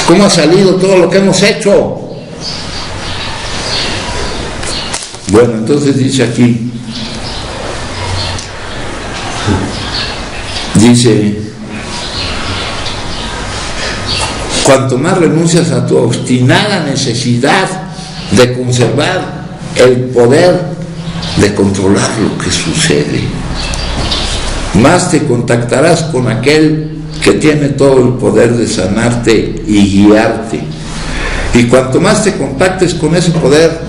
cómo ha salido todo lo que hemos hecho. Bueno, entonces dice aquí, cuanto más renuncias a tu obstinada necesidad de conservar el poder de controlar lo que sucede, más te contactarás con aquel que tiene todo el poder de sanarte y guiarte. Y cuanto más te contactes con ese poder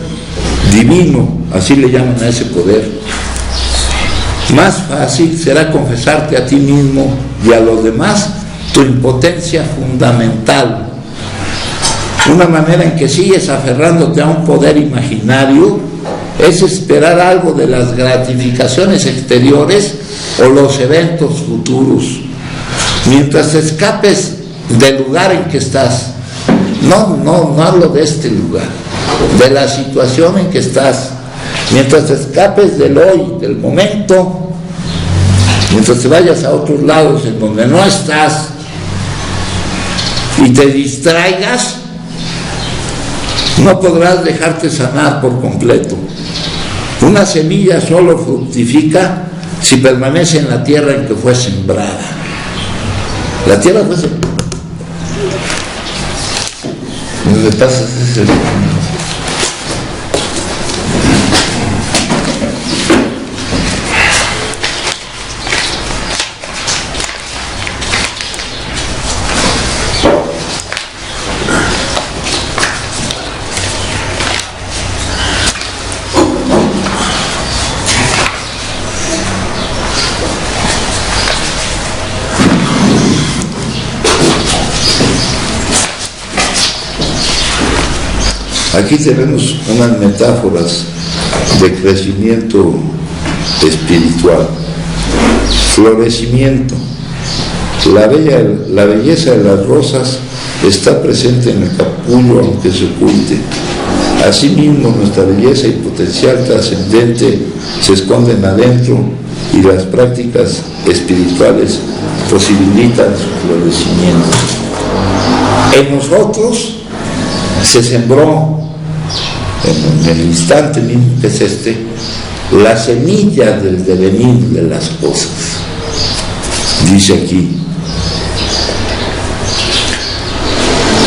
divino, así le llaman a ese poder, más fácil será confesarte a ti mismo y a los demás tu impotencia fundamental. Una manera en que sigues aferrándote a un poder imaginario es esperar algo de las gratificaciones exteriores o los eventos futuros. Mientras te escapes del lugar en que estás, no hablo de este lugar, de la situación en que estás, mientras te escapes del hoy, del momento, mientras te vayas a otros lados en donde no estás y te distraigas, no podrás dejarte sanar por completo. Una semilla solo fructifica si permanece en la tierra en que fue sembrada. La tierra fue sembrada. ¿Dónde pasas ese? Aquí tenemos unas metáforas de crecimiento espiritual. Florecimiento. La belleza de las rosas está presente en el capullo aunque se oculte. Asimismo, nuestra belleza y potencial trascendente se esconden adentro y las prácticas espirituales posibilitan su florecimiento. En nosotros se sembró, en el instante mismo que es la semilla del devenir de las cosas. Dice aquí,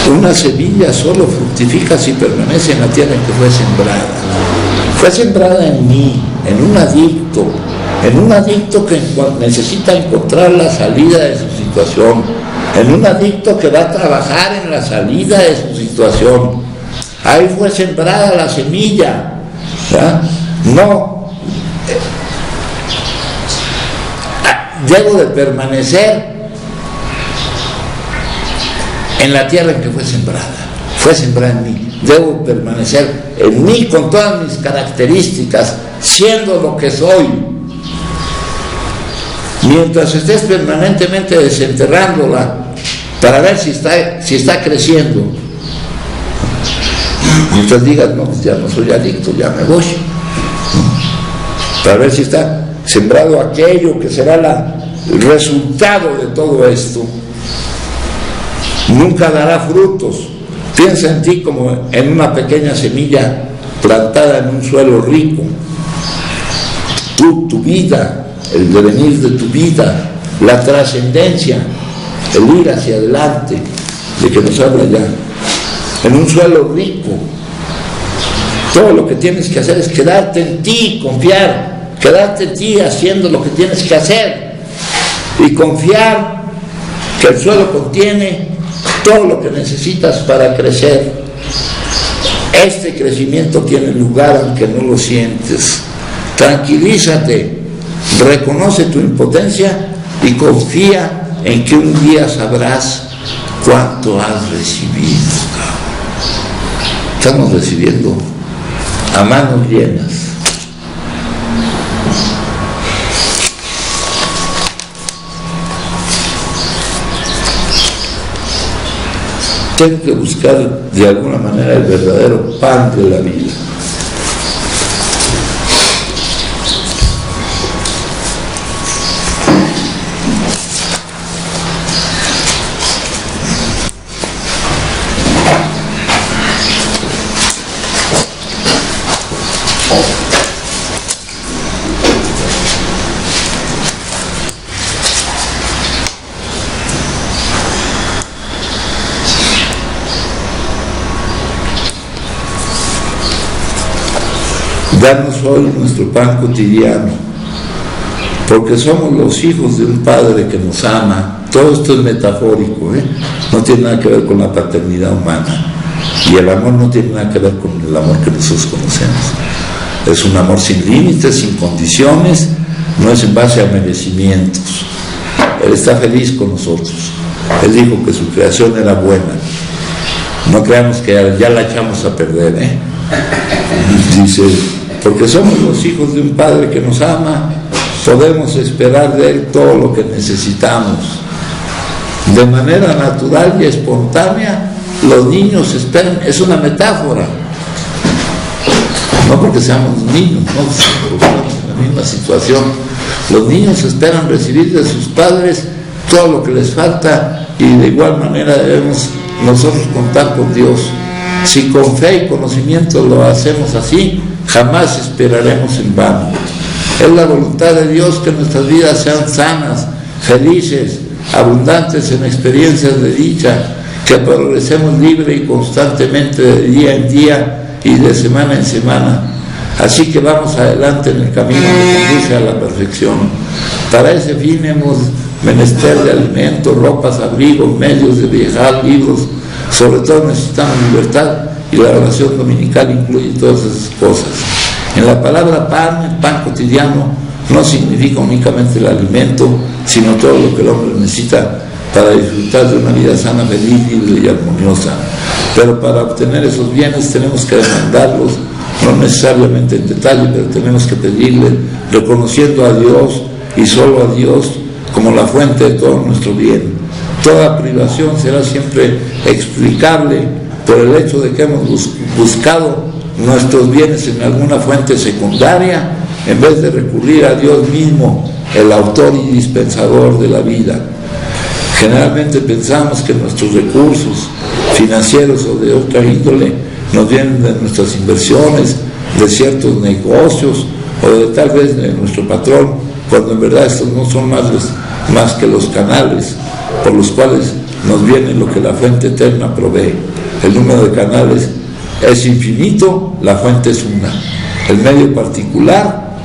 Una semilla solo fructifica si permanece en la tierra en que fue sembrada. Fue sembrada en mí, en un adicto que necesita encontrar la salida de su situación, en un adicto que va a trabajar en la salida de su situación. Ahí fue sembrada la semilla, ¿verdad? No, debo de permanecer en la tierra en que fue sembrada en mí, debo permanecer en mí con todas mis características, siendo lo que soy. Mientras estés permanentemente desenterrándola para ver si está creciendo, mientras digas, no, pues ya no soy adicto, ya me voy, para ver si está sembrado aquello que será el resultado de todo esto, nunca dará frutos. Piensa en ti como en una pequeña semilla plantada en un suelo rico. Tu vida, el devenir de tu vida, la trascendencia, el ir hacia adelante, de que nos habla ya, en un suelo rico. Todo lo que tienes que hacer es quedarte en ti, confiar, quedarte en ti haciendo lo que tienes que hacer y confiar que el suelo contiene todo lo que necesitas para crecer. Este crecimiento tiene lugar aunque no lo sientes. Tranquilízate, reconoce tu impotencia y confía en que un día sabrás cuánto has recibido. Estamos recibiendo a manos llenas. Tengo que buscar de alguna manera el verdadero pan de la vida. Danos hoy nuestro pan cotidiano, porque somos los hijos de un Padre que nos ama. Todo esto es metafórico, no tiene nada que ver con la paternidad humana, y el amor no tiene nada que ver con el amor que nosotros conocemos. Es un amor sin límites, sin condiciones, no es en base a merecimientos. Él está feliz con nosotros. Él dijo que su creación era buena. No creamos que ya la echamos a perder, Dice, porque somos los hijos de un Padre que nos ama, podemos esperar de Él todo lo que necesitamos. De manera natural y espontánea, los niños esperan, es una metáfora, no porque seamos niños, no estamos en la misma situación. Los niños esperan recibir de sus padres todo lo que les falta, y de igual manera debemos nosotros contar con Dios. Si con fe y conocimiento lo hacemos así, jamás esperaremos en vano. Es la voluntad de Dios que nuestras vidas sean sanas, felices, abundantes en experiencias de dicha, que progresemos libre y constantemente de día en día y de semana en semana. Así que vamos adelante en el camino que conduce a la perfección. Para ese fin hemos menester de alimentos, ropas, abrigos, medios de viajar, libros. Sobre todo necesitamos libertad, y la oración dominical incluye todas esas cosas. En la palabra pan, el pan cotidiano, no significa únicamente el alimento, sino todo lo que el hombre necesita para disfrutar de una vida sana, feliz, libre y armoniosa. Pero para obtener esos bienes tenemos que demandarlos, no necesariamente en detalle, pero tenemos que pedirle, reconociendo a Dios y solo a Dios como la fuente de todo nuestro bien. Toda privación será siempre explicable por el hecho de que hemos buscado nuestros bienes en alguna fuente secundaria, en vez de recurrir a Dios mismo, el autor y dispensador de la vida. Generalmente pensamos que nuestros recursos financieros o de otra índole nos vienen de nuestras inversiones, de ciertos negocios o de tal vez de nuestro patrón, cuando en verdad estos no son más que los canales por los cuales nos viene lo que la fuente eterna provee. El número de canales es infinito, la fuente es una. El medio particular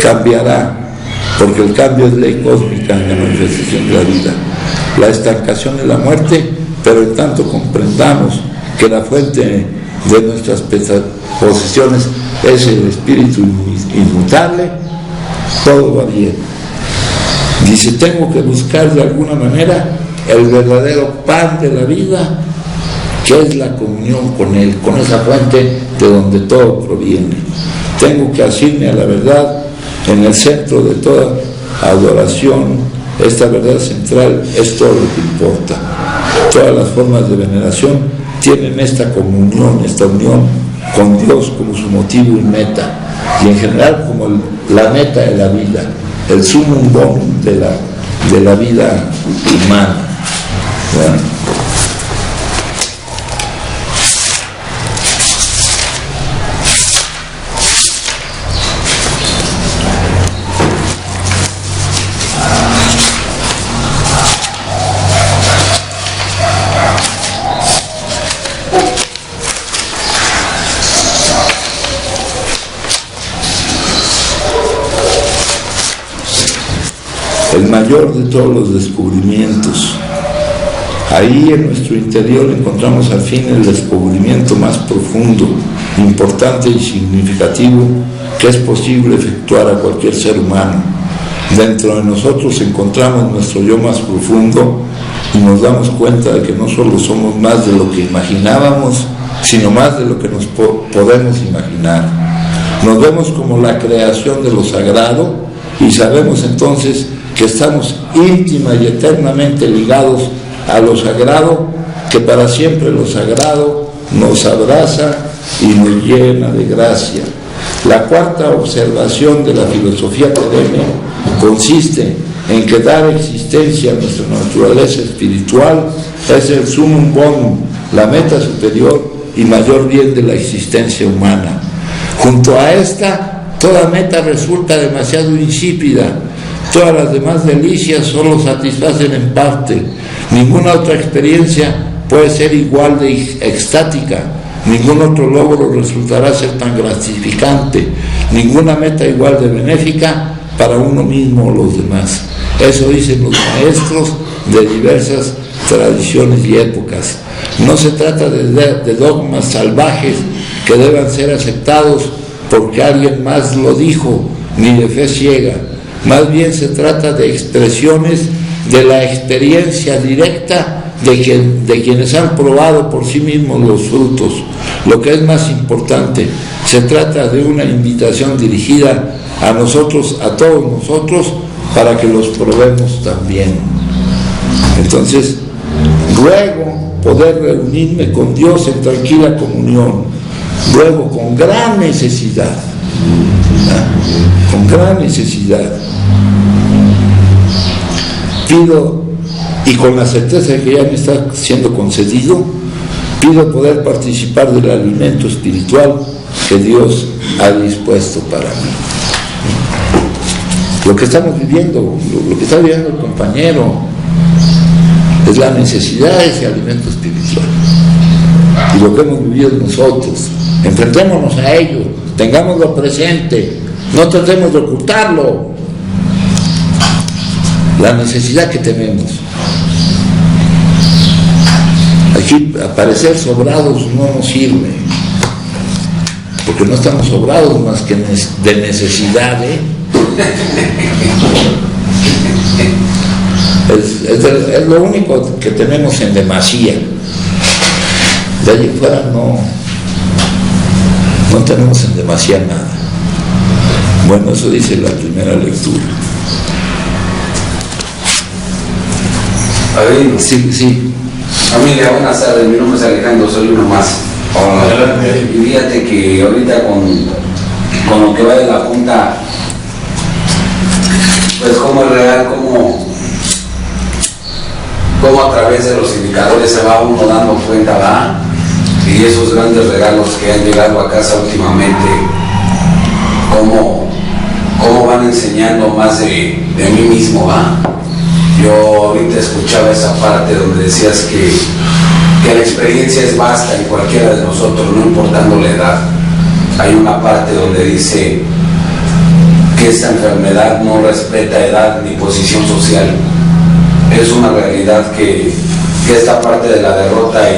cambiará, porque el cambio es ley cósmica en la manifestación de la vida. La estancación es la muerte, pero en tanto comprendamos que la fuente de nuestras posiciones es el espíritu inmutable, todo va bien. Dice, tengo que buscar de alguna manera el verdadero pan de la vida, que es la comunión con Él, con esa fuente de donde todo proviene. Tengo que asirme a la verdad en el centro de toda adoración. Esta verdad central es todo lo que importa. Todas las formas de veneración tienen esta comunión, esta unión con Dios como su motivo y meta, y en general como la meta de la vida, el sumum bonum de la vida humana. Bueno. El mayor de todos los descubrimientos. Ahí en nuestro interior encontramos al fin el descubrimiento más profundo, importante y significativo que es posible efectuar a cualquier ser humano. Dentro de nosotros encontramos nuestro yo más profundo y nos damos cuenta de que no solo somos más de lo que imaginábamos, sino más de lo que nos podemos imaginar. Nos vemos como la creación de lo sagrado y sabemos entonces que estamos íntima y eternamente ligados a lo sagrado, que para siempre lo sagrado nos abraza y nos llena de gracia. La cuarta observación de la filosofía Tereme consiste en que dar existencia a nuestra naturaleza espiritual es el sumum bonum, la meta superior y mayor bien de la existencia humana. Junto a esta, toda meta resulta demasiado insípida. Todas las demás delicias solo satisfacen en parte. Ninguna otra experiencia puede ser igual de extática. Ningún otro logro resultará ser tan gratificante. Ninguna meta igual de benéfica para uno mismo o los demás. Eso dicen los maestros de diversas tradiciones y épocas. No se trata de dogmas salvajes que deban ser aceptados porque alguien más lo dijo, ni de fe ciega. Más bien se trata de expresiones de la experiencia directa de quienes han probado por sí mismos los frutos. Lo que es más importante, se trata de una invitación dirigida a nosotros, a todos nosotros, para que los probemos también. Entonces, ruego poder reunirme con Dios en tranquila comunión, ruego con gran necesidad, con gran necesidad. Pido, y con la certeza de que ya me está siendo concedido, pido poder participar del alimento espiritual que Dios ha dispuesto para mí. Lo que estamos viviendo, lo que está viviendo el compañero, es la necesidad de ese alimento espiritual. Y lo que hemos vivido nosotros, enfrentémonos a ello, tengámoslo presente, no tratemos de ocultarlo. La necesidad que tenemos. Aquí aparecer sobrados no nos sirve, porque no estamos sobrados más que de necesidad, Es lo único que tenemos en demasía. De allí fuera no tenemos en demasía nada. Bueno, eso dice la primera lectura. A ver, sí. Familia, buenas tardes, mi nombre es Alejandro, soy uno más. Y fíjate que ahorita con lo que va de la Junta, pues como es real, como a través de los indicadores se va uno dando cuenta, ¿va? Y esos grandes regalos que han llegado a casa últimamente, cómo van enseñando más de mí mismo, ¿va? Yo ahorita escuchaba esa parte donde decías que la experiencia es vasta en cualquiera de nosotros, no importando la edad. Hay una parte donde dice que esta enfermedad no respeta edad ni posición social. Es una realidad que esta parte de la derrota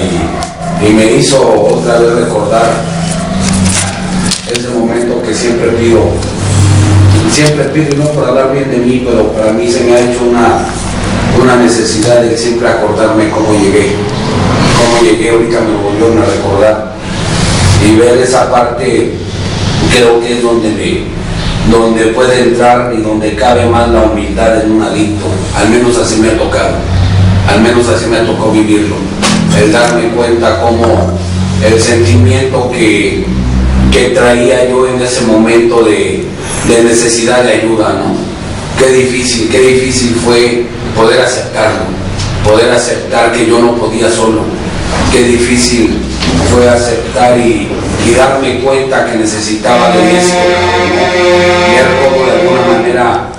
y me hizo otra vez recordar ese momento que siempre pido, y no por hablar bien de mí, pero para mí se me ha hecho una necesidad de siempre acordarme cómo llegué, ahorita me volvieron a recordar, y ver esa parte. Creo que es donde puede entrar y donde cabe más la humildad en un adicto. Al menos así me ha tocado, al menos así me tocó vivirlo, el darme cuenta cómo el sentimiento que traía yo en ese momento de necesidad de ayuda, ¿no? Qué difícil fue poder aceptarlo, poder aceptar que yo no podía solo. Qué difícil fue aceptar y darme cuenta que necesitaba de esto, ¿no? Ver cómo de alguna manera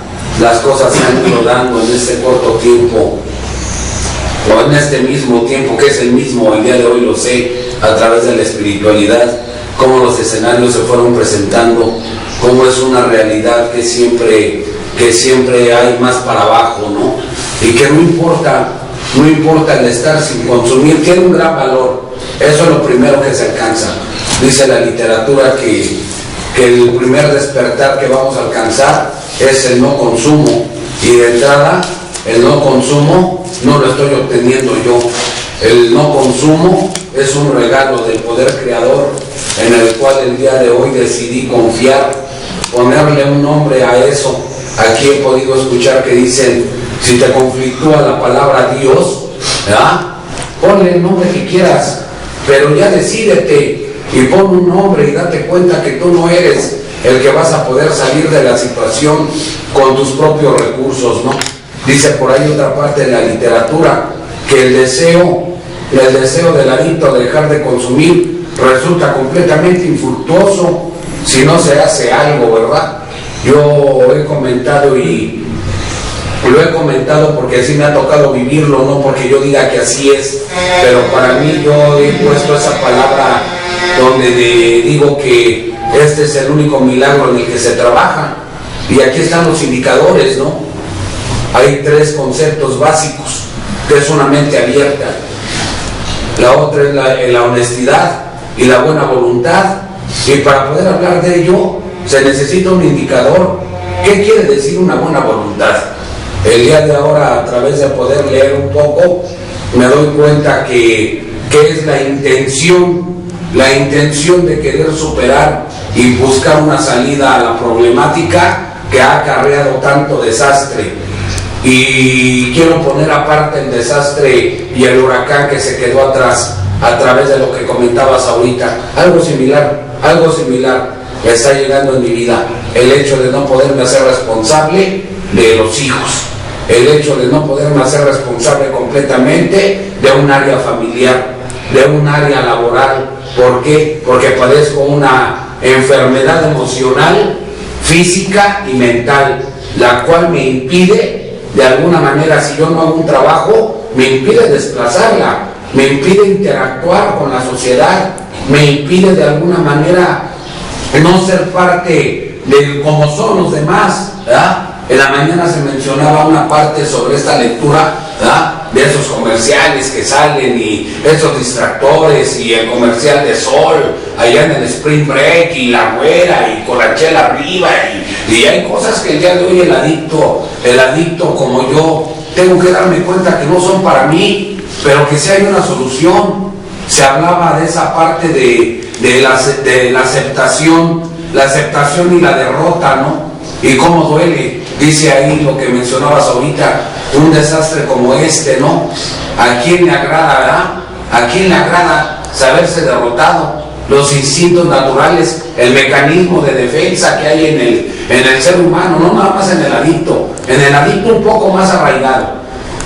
las cosas se han ido dando en este corto tiempo, o en este mismo tiempo, que es el mismo, el día de hoy lo sé, a través de la espiritualidad, cómo los escenarios se fueron presentando, cómo es una realidad que siempre hay más para abajo, ¿no? Y que no importa el estar sin consumir, tiene un gran valor. Eso es lo primero que se alcanza. Dice la literatura que el primer despertar que vamos a alcanzar es el no consumo, y de entrada el no consumo no lo estoy obteniendo yo. El no consumo es un regalo del poder creador en el cual el día de hoy decidí confiar, ponerle un nombre a eso. Aquí he podido escuchar que dicen, si te conflictúa la palabra Dios, ¿verdad?, ponle el nombre que quieras, pero ya decídete y pon un nombre y date cuenta que tú no eres el que vas a poder salir de la situación con tus propios recursos, ¿no? Dice por ahí otra parte de la literatura que el deseo del adicto de dejar de consumir resulta completamente infructuoso si no se hace algo, ¿verdad? Yo he comentado y lo he comentado porque así me ha tocado vivirlo, no porque yo diga que así es, pero para mí yo he puesto esa palabra donde digo que este es el único milagro en el que se trabaja, y aquí están los indicadores, ¿no? Hay 3 conceptos básicos, que es una mente abierta, la otra es la honestidad y la buena voluntad, y para poder hablar de ello se necesita un indicador. ¿Qué quiere decir una buena voluntad? El día de ahora, a través de poder leer un poco, me doy cuenta que es la intención de querer superar y buscar una salida a la problemática que ha acarreado tanto desastre. Y quiero poner aparte el desastre y el huracán que se quedó atrás a través de lo que comentabas ahorita. Algo similar está llegando en mi vida, el hecho de no poderme hacer responsable de los hijos, el hecho de no poderme hacer responsable completamente de un área familiar, de un área laboral. ¿Por qué? Porque padezco una enfermedad emocional, física y mental, la cual me impide, de alguna manera, si yo no hago un trabajo, me impide desplazarla, me impide interactuar con la sociedad, me impide de alguna manera no ser parte de como son los demás, ¿verdad? En la mañana se mencionaba una parte sobre esta lectura, ¿verdad?, de esos comerciales que salen y esos distractores, y el comercial de Sol allá en el Spring Break, y la güera y con la chela arriba, y hay cosas que el día de hoy el adicto como yo tengo que darme cuenta que no son para mí, pero que sí hay una solución. Se hablaba de esa parte de la aceptación y la derrota, ¿no? Y cómo duele. Dice ahí lo que mencionabas ahorita, un desastre como este, ¿no? ¿A quién le agrada, verdad? ¿A quién le agrada saberse derrotado? Los instintos naturales, el mecanismo de defensa que hay en el ser humano, no nada más en el adicto un poco más arraigado,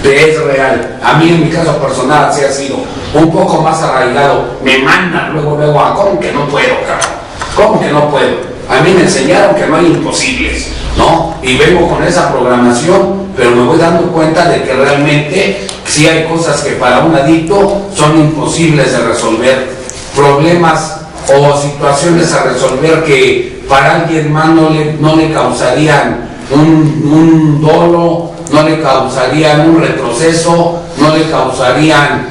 es real. A mí en mi caso personal así ha sido, un poco más arraigado. Me mandan luego a ¿cómo que no puedo, cabrón? ¿Cómo que no puedo? A mí me enseñaron que no hay imposibles. ¿no? Y vengo con esa programación, pero me voy dando cuenta de que realmente sí hay cosas que para un adicto son imposibles de resolver, problemas o situaciones a resolver que para alguien más no le causarían un dolo, no le causarían un retroceso, no le causarían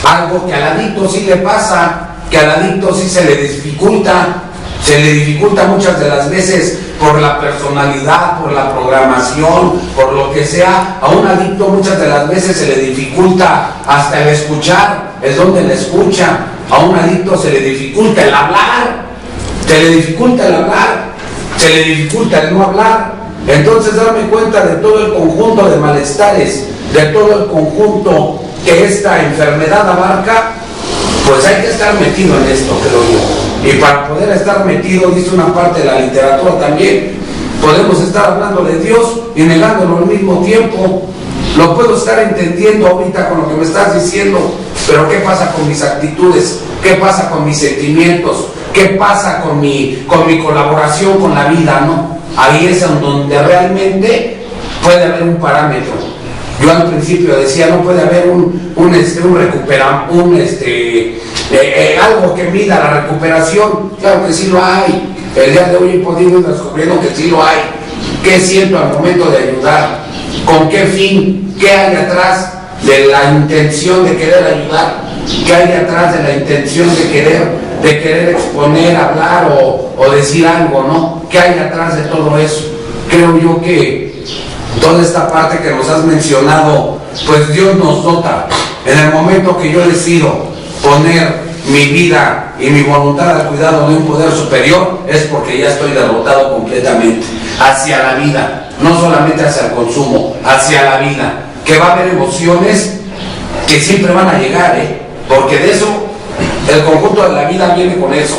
algo que al adicto sí le pasa, que al adicto sí se le dificulta muchas de las veces por la personalidad, por la programación, por lo que sea. A un adicto muchas de las veces se le dificulta hasta el escuchar, es donde le escucha. A un adicto se le dificulta el hablar, se le dificulta el no hablar. Entonces darme cuenta de todo el conjunto de malestares, de todo el conjunto que esta enfermedad abarca, pues hay que estar metido en esto, creo yo. Y para poder estar metido, dice una parte de la literatura también, podemos estar hablando de Dios y negándolo al mismo tiempo. Lo puedo estar entendiendo ahorita con lo que me estás diciendo, pero ¿qué pasa con mis actitudes? ¿Qué pasa con mis sentimientos? ¿Qué pasa con mi colaboración con la vida, no? Ahí es donde realmente puede haber un parámetro. Yo al principio decía, no puede haber algo que mida la recuperación. Claro que sí lo hay. El día de hoy he podido ir descubriendo que sí lo hay. ¿Qué siento al momento de ayudar? ¿Con qué fin? ¿Qué hay atrás de la intención de querer ayudar? ¿Qué hay atrás de la intención de querer exponer, hablar o decir algo, ¿no? ¿Qué hay atrás de todo eso? Creo yo que toda esta parte que nos has mencionado, pues Dios nos dota. En el momento que yo decido poner mi vida y mi voluntad al cuidado de un poder superior, es porque ya estoy derrotado completamente hacia la vida, no solamente hacia el consumo, hacia la vida. Que va a haber emociones que siempre van a llegar, porque de eso, el conjunto de la vida viene con eso.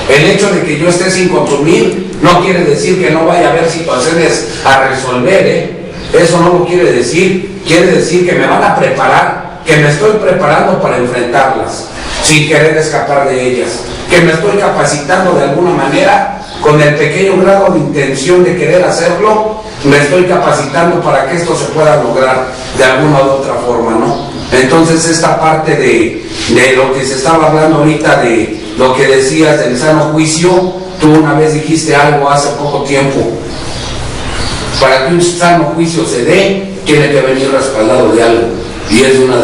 El hecho de que yo esté sin consumir no quiere decir que no vaya a haber situaciones a resolver, eso no lo quiere decir que me van a preparar, que me estoy preparando para enfrentarlas, sin querer escapar de ellas, que me estoy capacitando de alguna manera, con el pequeño grado de intención de querer hacerlo, me estoy capacitando para que esto se pueda lograr de alguna u otra forma, ¿no? Entonces esta parte de lo que se estaba hablando ahorita, de lo que decías del sano juicio, tú una vez dijiste algo hace poco tiempo. Para que un sano juicio se dé, tiene que venir respaldado de algo, y es una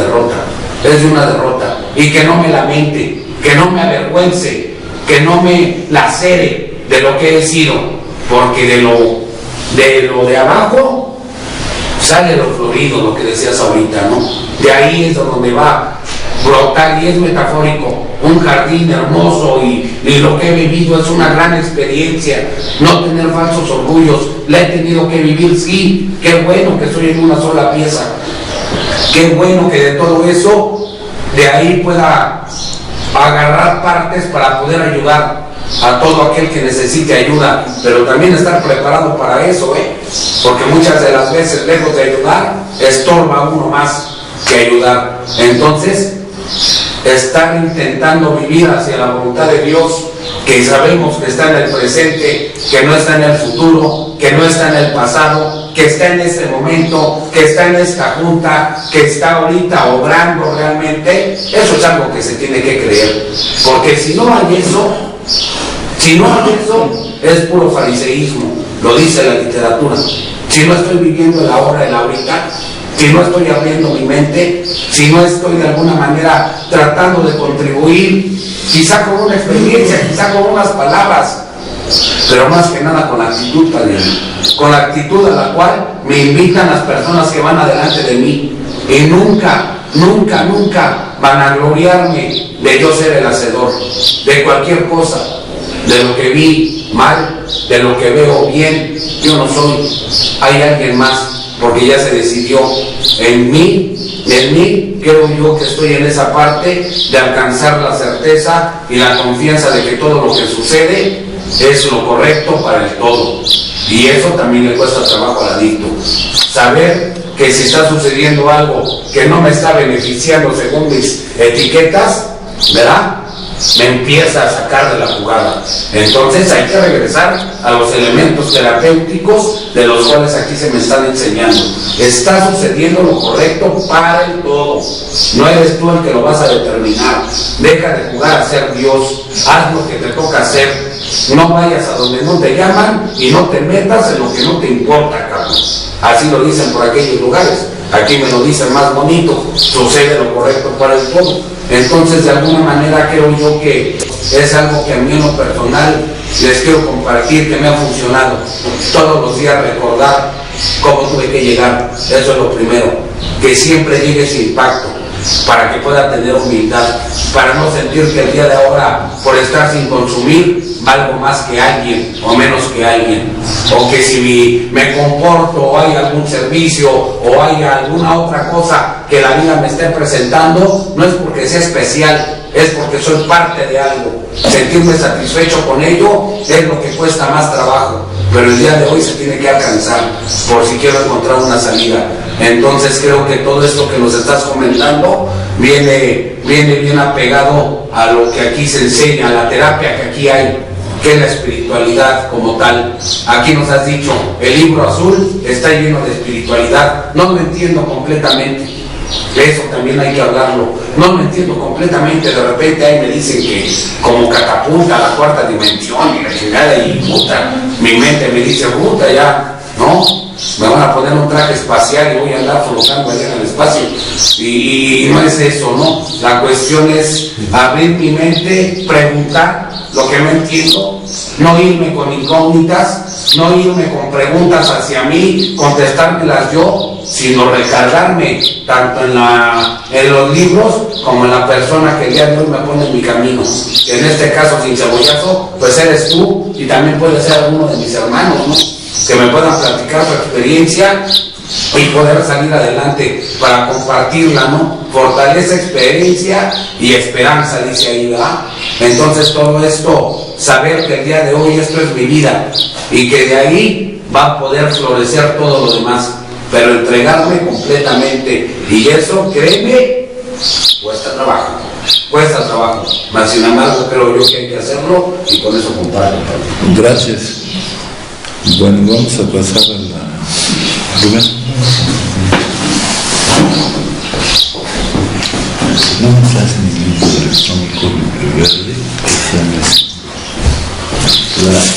derrota, y que no me lamente, que no me avergüence, que no me lacere de lo que he sido, porque de lo de abajo sale lo florido, lo que decías ahorita, ¿no? De ahí es donde va a brotar, y es metafórico, un jardín hermoso, y lo que he vivido es una gran experiencia. No tener falsos orgullos, la he tenido que vivir, sí. Qué bueno que estoy en una sola pieza, qué bueno que de todo eso, de ahí pueda agarrar partes para poder ayudar a todo aquel que necesite ayuda, pero también estar preparado para eso, porque muchas de las veces, lejos de ayudar, estorba uno más que ayudar. Entonces, estar intentando vivir hacia la voluntad de Dios, que sabemos que está en el presente, que no está en el futuro, que no está en el pasado, que está en este momento, que está en esta junta, que está ahorita obrando realmente. Eso es algo que se tiene que creer, porque si no hay eso, es puro fariseísmo, lo dice la literatura. Si no estoy viviendo el ahora, el ahorita, si no estoy abriendo mi mente, si no estoy de alguna manera tratando de contribuir, quizá con una experiencia, quizá con unas palabras, pero más que nada con la actitud, con la actitud a la cual me invitan las personas que van adelante de mí, y nunca vanagloriarme de yo ser el hacedor de cualquier cosa, de lo que vi mal, de lo que veo bien. Yo no soy, hay alguien más, porque ya se decidió en mí, creo yo que estoy en esa parte de alcanzar la certeza y la confianza de que todo lo que sucede es lo correcto para el todo, y eso también le cuesta trabajo al adicto, saber que si está sucediendo algo que no me está beneficiando según mis etiquetas, ¿verdad? me empieza a sacar de la jugada. Entonces hay que regresar a los elementos terapéuticos de los cuales aquí se me están enseñando. Está sucediendo lo correcto para el todo. No eres tú el que lo vas a determinar. Deja de jugar a ser Dios. Haz lo que te toca hacer. No vayas a donde no te llaman y no te metas en lo que no te importa, cabrón. Así lo dicen por aquellos lugares. Aquí me lo dicen más bonito. Sucede lo correcto para el todo. Entonces, de alguna manera creo yo que es algo que a mí en lo personal les quiero compartir, que me ha funcionado. Todos los días recordar cómo tuve que llegar. Eso es lo primero. Que siempre llegue ese impacto, para que pueda tener humildad, para no sentir que el día de ahora, por estar sin consumir, valgo más que alguien o menos que alguien, o que si me comporto o hay algún servicio o hay alguna otra cosa que la vida me esté presentando, no es porque sea especial, es porque soy parte de algo. Sentirme satisfecho con ello es lo que cuesta más trabajo, pero el día de hoy se tiene que alcanzar por si quiero encontrar una salida. Entonces creo que todo esto que nos estás comentando viene bien apegado a lo que aquí se enseña, a la terapia que aquí hay, que es la espiritualidad como tal. Aquí nos has dicho, el libro azul está lleno de espiritualidad. No lo entiendo completamente. Eso también hay que hablarlo. No lo entiendo completamente. De repente ahí me dicen que como catapulta a la cuarta dimensión y la chingada, y puta, mi mente me dice, puta, ya, ¿no? Me van a poner un traje espacial y voy a andar flotando allá en el espacio. Y no es eso, ¿no? La cuestión es abrir mi mente, preguntar lo que no entiendo, no irme con incógnitas, no irme con preguntas hacia mí, contestármelas yo, sino recargarme tanto en los libros como en la persona que el día de hoy me pone en mi camino. En este caso, sin cebollazo, pues eres tú, y también puede ser alguno de mis hermanos, ¿no? Que me puedan platicar su experiencia y poder salir adelante para compartirla, ¿no? Fortaleza, experiencia y esperanza, dice ahí, ¿verdad? Entonces todo esto, saber que el día de hoy esto es mi vida y que de ahí va a poder florecer todo lo demás, pero entregarme completamente, y eso, créeme, cuesta trabajo, mas sin embargo creo yo que hay que hacerlo, y con eso comparto. Gracias. Bueno, vamos a pasar a la primera. No me estás en el libro electrónico verde,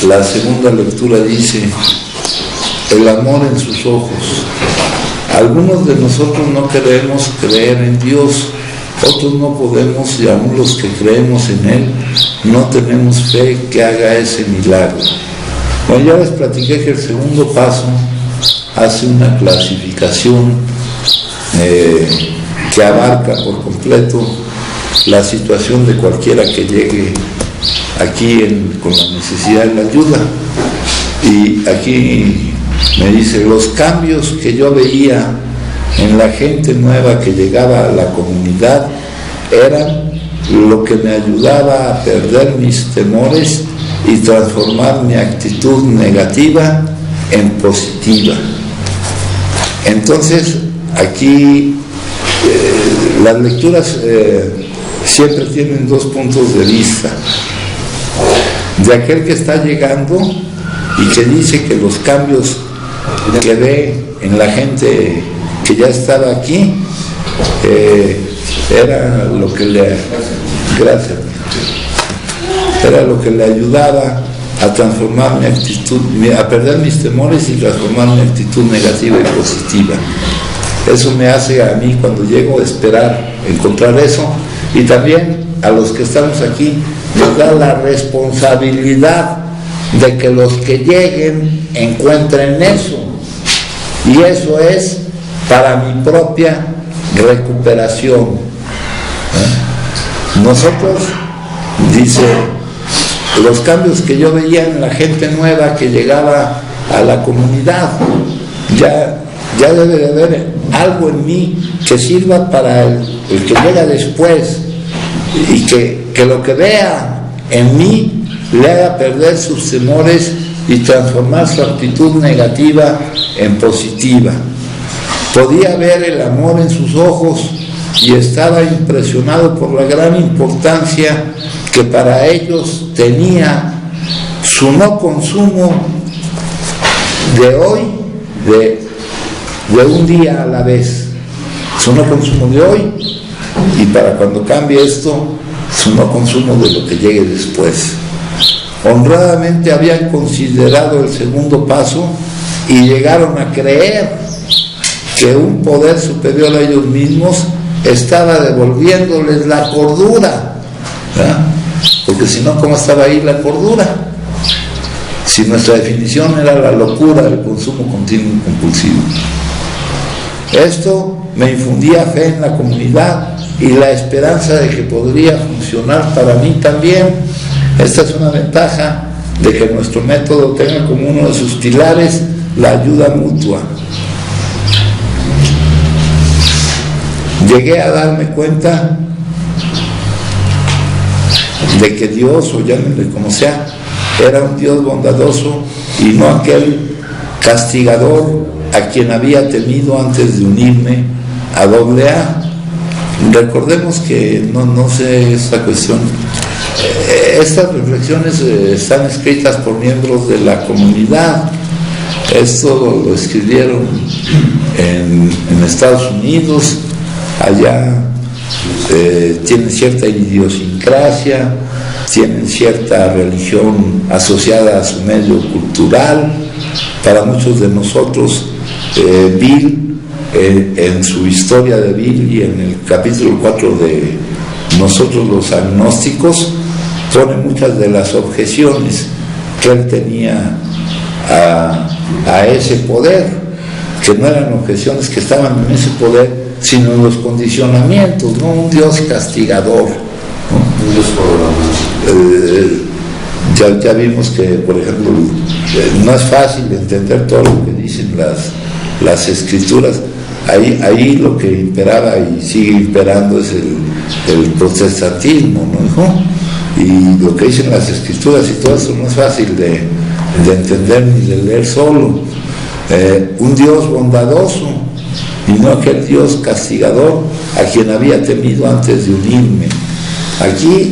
la segunda lectura dice: el amor en sus ojos. Algunos de nosotros no queremos creer en Dios, otros no podemos, y aún los que creemos en Él no tenemos fe que haga ese milagro. Bueno, ya les platiqué que el segundo paso hace una clasificación que abarca por completo la situación de cualquiera que llegue aquí con la necesidad de la ayuda. Y aquí me dice: los cambios que yo veía en la gente nueva que llegaba a la comunidad eran lo que me ayudaba a perder mis temores y transformar mi actitud negativa en positiva. Entonces, aquí las lecturas siempre tienen dos puntos de vista. De aquel que está llegando y que dice que los cambios que ve en la gente que ya estaba aquí era lo que le... Gracias. Era lo que le ayudaba a transformar mi actitud, a perder mis temores y transformar mi actitud negativa en positiva. Eso me hace a mí, cuando llego, a esperar encontrar eso, y también a los que estamos aquí nos da la responsabilidad de que los que lleguen encuentren eso, y eso es para mi propia recuperación. Nosotros, dice, los cambios que yo veía en la gente nueva que llegaba a la comunidad, ya debe de haber algo en mí que sirva para el que llega después, y que lo que vea en mí le haga perder sus temores y transformar su actitud negativa en positiva. Podía ver el amor en sus ojos y estaba impresionado por la gran importancia que para ellos tenía su no consumo de hoy, de un día a la vez, su no consumo de hoy, y para cuando cambie esto, su no consumo de lo que llegue después. Honradamente habían considerado el segundo paso y llegaron a creer que un poder superior a ellos mismos estaba devolviéndoles la cordura, ¿verdad? Porque si no, ¿cómo estaba ahí la cordura? Si nuestra definición era la locura del consumo continuo y compulsivo. Esto me infundía fe en la comunidad y la esperanza de que podría funcionar para mí también. Esta es una ventaja de que nuestro método tenga como uno de sus pilares la ayuda mutua. Llegué a darme cuenta de que Dios, o llámenle como sea, era un Dios bondadoso y no aquel castigador a quien había temido antes de unirme a AA. Recordemos que no sé esta cuestión. Estas reflexiones están escritas por miembros de la comunidad. Esto lo escribieron en Estados Unidos. Allá tienen cierta idiosincrasia, tienen cierta religión asociada a su medio cultural. Para muchos de nosotros, Bill, en su historia de Bill y en el capítulo 4 de Nosotros los Agnósticos, pone muchas de las objeciones que él tenía a ese poder, que no eran objeciones que estaban en ese poder, sino en los condicionamientos, no un Dios castigador, ¿no? Un Dios por ya vimos que, por ejemplo, no es fácil entender todo lo que dicen las escrituras. Ahí lo que imperaba y sigue imperando es el protestantismo, ¿no? Y lo que dicen las escrituras y todo eso no es fácil de entender ni de leer solo. Un Dios bondadoso y no aquel Dios castigador a quien había temido antes de unirme. Aquí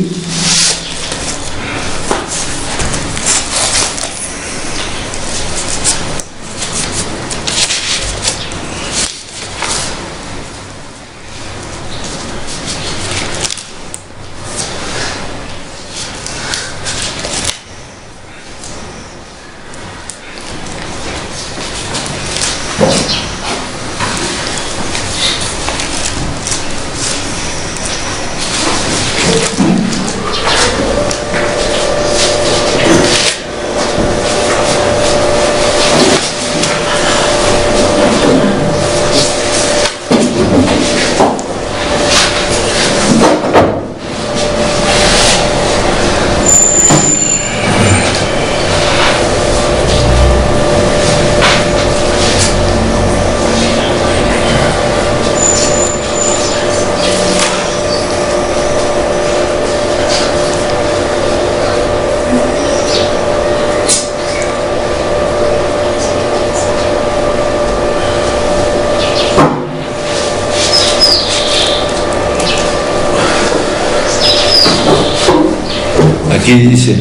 dice,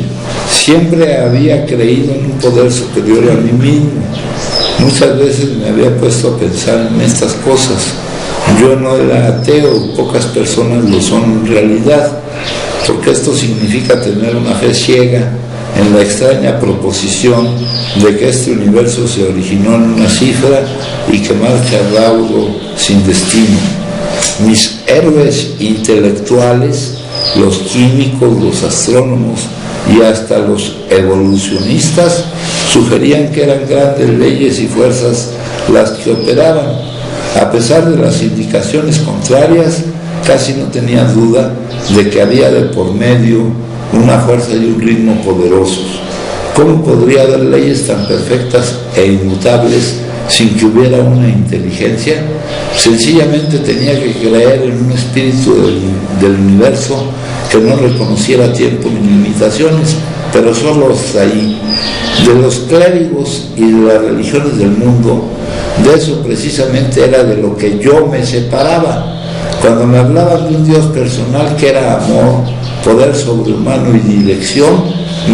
siempre había creído en un poder superior a mí mismo. Muchas veces me había puesto a pensar en estas cosas. Yo no era ateo, pocas personas lo son en realidad, porque esto significa tener una fe ciega en la extraña proposición de que este universo se originó en una cifra y que marcha a raudo sin destino. Mis héroes intelectuales, los químicos, los astrónomos y hasta los evolucionistas sugerían que eran grandes leyes y fuerzas las que operaban. A pesar de las indicaciones contrarias, casi no tenía duda de que había de por medio una fuerza y un ritmo poderosos. ¿Cómo podría haber leyes tan perfectas e inmutables sin que hubiera una inteligencia? Sencillamente tenía que creer en un espíritu del universo que no reconociera tiempo ni limitaciones, pero solo hasta ahí. De los clérigos y de las religiones del mundo, de eso precisamente era de lo que yo me separaba. Cuando me hablaban de un Dios personal que era amor, poder sobrehumano y dirección,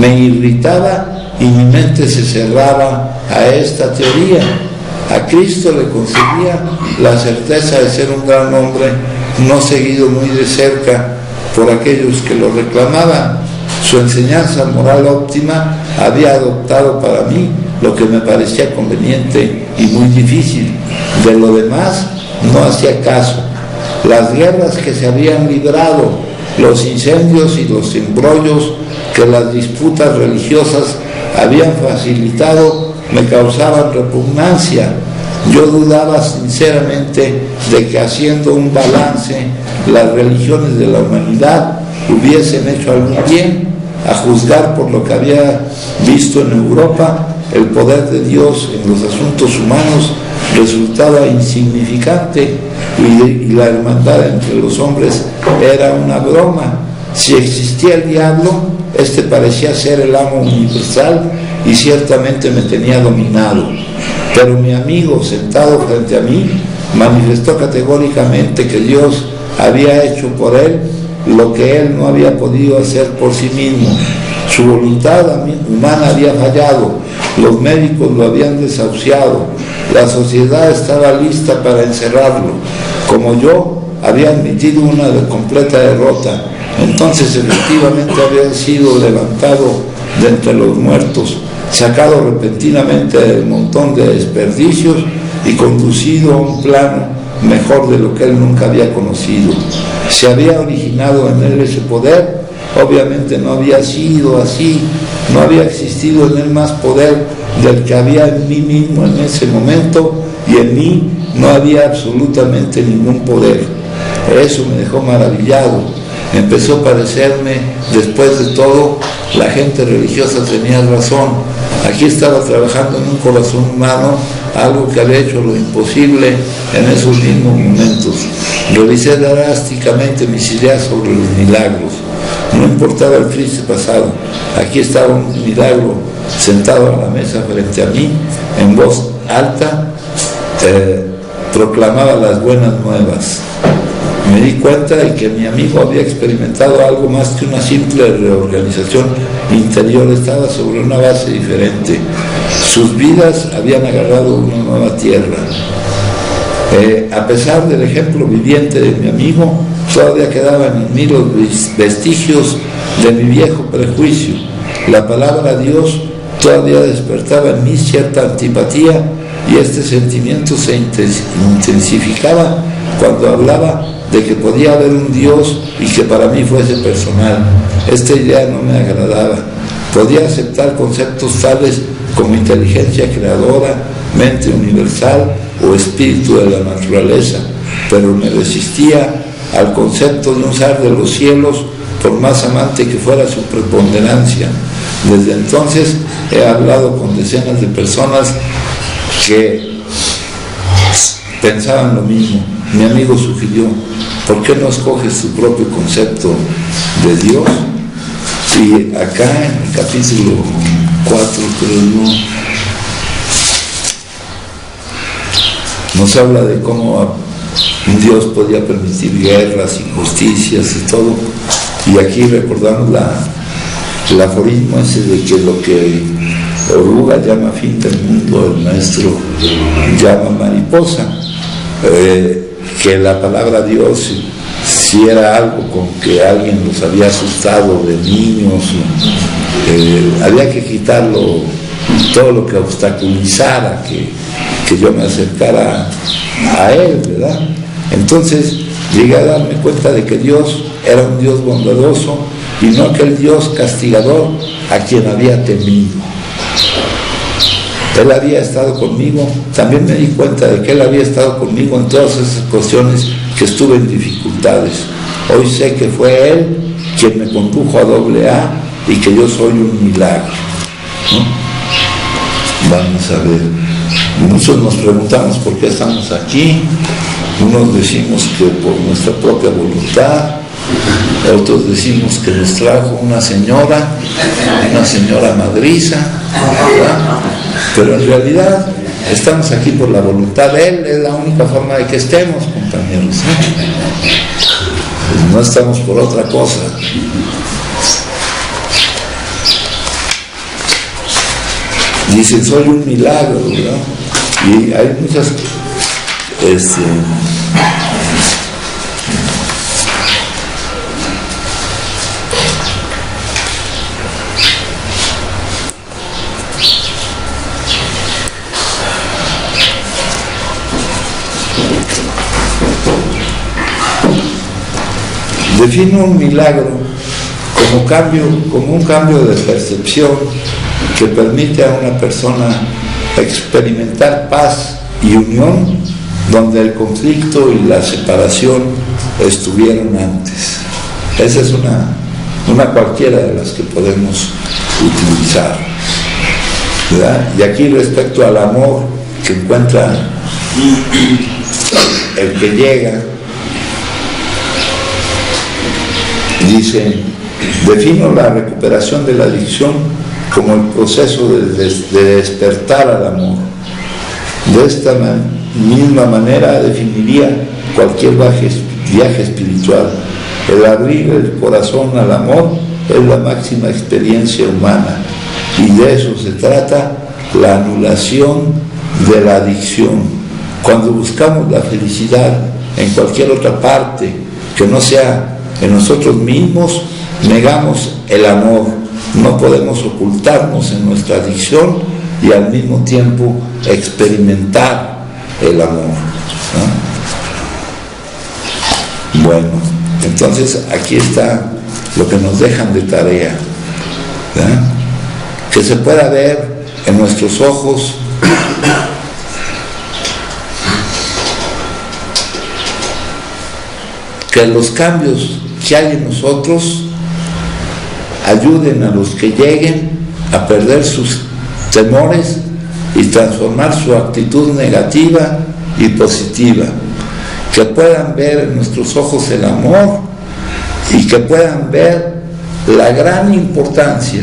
me irritaba y mi mente se cerraba a esta teoría. A Cristo le concedía la certeza de ser un gran hombre, no seguido muy de cerca por aquellos que lo reclamaban. Su enseñanza moral óptima había adoptado para mí lo que me parecía conveniente y muy difícil. De lo demás no hacía caso. Las guerras que se habían librado, los incendios y los embrollos que las disputas religiosas habían facilitado me causaban repugnancia. Yo dudaba sinceramente de que, haciendo un balance, las religiones de la humanidad hubiesen hecho algún bien. A juzgar por lo que había visto en Europa, el poder de Dios en los asuntos humanos resultaba insignificante y la hermandad entre los hombres era una broma. Si existía el diablo, este parecía ser el amo universal y ciertamente me tenía dominado. Pero mi amigo, sentado frente a mí, manifestó categóricamente que Dios había hecho por él lo que él no había podido hacer por sí mismo. Su voluntad humana había fallado, los médicos lo habían desahuciado, la sociedad estaba lista para encerrarlo. Como yo había admitido una completa derrota, entonces efectivamente había sido levantado de entre los muertos, sacado repentinamente del montón de desperdicios y conducido a un plano mejor de lo que él nunca había conocido. Se había originado en él ese poder, obviamente no había sido así, no había existido en él más poder del que había en mí mismo en ese momento, y en mí no había absolutamente ningún poder. Eso me dejó maravillado. Empezó a parecerme, después de todo, la gente religiosa tenía razón. Aquí estaba trabajando en un corazón humano, algo que había hecho lo imposible en esos mismos momentos. Revisé drásticamente mis ideas sobre los milagros. No importaba el triste pasado. Aquí estaba un milagro sentado a la mesa frente a mí, en voz alta, proclamaba las buenas nuevas. Me di cuenta de que mi amigo había experimentado algo más que una simple reorganización interior, estaba sobre una base diferente. Sus vidas habían agarrado una nueva tierra. A pesar del ejemplo viviente de mi amigo, todavía quedaban en mí los vestigios de mi viejo prejuicio. La palabra Dios todavía despertaba en mí cierta antipatía, y este sentimiento se intensificaba cuando hablaba de que podía haber un Dios y que para mí fuese personal. Esta idea no me agradaba. Podía aceptar conceptos tales como inteligencia creadora, mente universal o espíritu de la naturaleza, pero me resistía al concepto de un ser de los cielos, por más amante que fuera su preponderancia. Desde entonces he hablado con decenas de personas que pensaban lo mismo. Mi amigo sugirió: ¿por qué no escoges tu propio concepto de Dios? Y acá en el capítulo 4, creo yo, nos habla de cómo un Dios podía permitir guerras, injusticias y todo. Y aquí recordamos el aforismo ese de que lo que oruga llama fin del mundo, el maestro llama mariposa. Que la palabra Dios, si era algo con que alguien los había asustado de niños, había que quitarlo, todo lo que obstaculizara que yo me acercara a él, ¿verdad? Entonces llegué a darme cuenta de que Dios era un Dios bondadoso y no aquel Dios castigador a quien había temido. Él había estado conmigo. También me di cuenta de que Él había estado conmigo en todas esas cuestiones que estuve en dificultades. Hoy sé que fue Él quien me condujo a AA y que yo soy un milagro, ¿no? Vamos a ver. Muchos nos preguntamos por qué estamos aquí. Unos decimos que por nuestra propia voluntad, otros decimos que nos trajo una señora madriza, ¿verdad? Pero en realidad estamos aquí por la voluntad de Él. Es la única forma de que estemos, compañeros. No estamos por otra cosa. dicen soy un milagro, ¿verdad? Y hay muchas defino un milagro como un cambio de percepción que permite a una persona experimentar paz y unión donde el conflicto y la separación estuvieron antes. Esa es una cualquiera de las que podemos utilizar, ¿verdad? Y aquí respecto al amor que encuentra el que llega, dice, defino la recuperación de la adicción como el proceso de despertar al amor. De esta misma manera definiría cualquier viaje espiritual. El abrir el corazón al amor es la máxima experiencia humana, y de eso se trata la anulación de la adicción. Cuando buscamos la felicidad en cualquier otra parte que no sea en nosotros mismos, negamos el amor. No podemos ocultarnos en nuestra adicción y al mismo tiempo experimentar el amor, ¿no? Bueno, entonces aquí está lo que nos dejan de tarea, ¿verdad? Que se pueda ver en nuestros ojos que los cambios que hay en nosotros ayuden a los que lleguen a perder sus temores y transformar su actitud negativa y positiva, que puedan ver en nuestros ojos el amor y que puedan ver la gran importancia,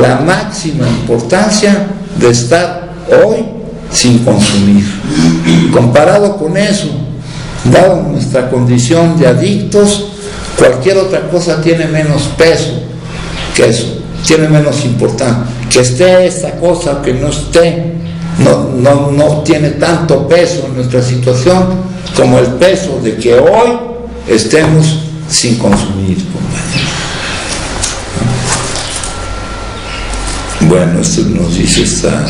la máxima importancia de estar hoy sin consumir. Comparado con eso, dado nuestra condición de adictos, cualquier otra cosa tiene menos peso que eso, tiene menos importancia. Que esté esta cosa, que no esté, no tiene tanto peso en nuestra situación como el peso de que hoy estemos sin consumir. Bueno, esto nos dice esta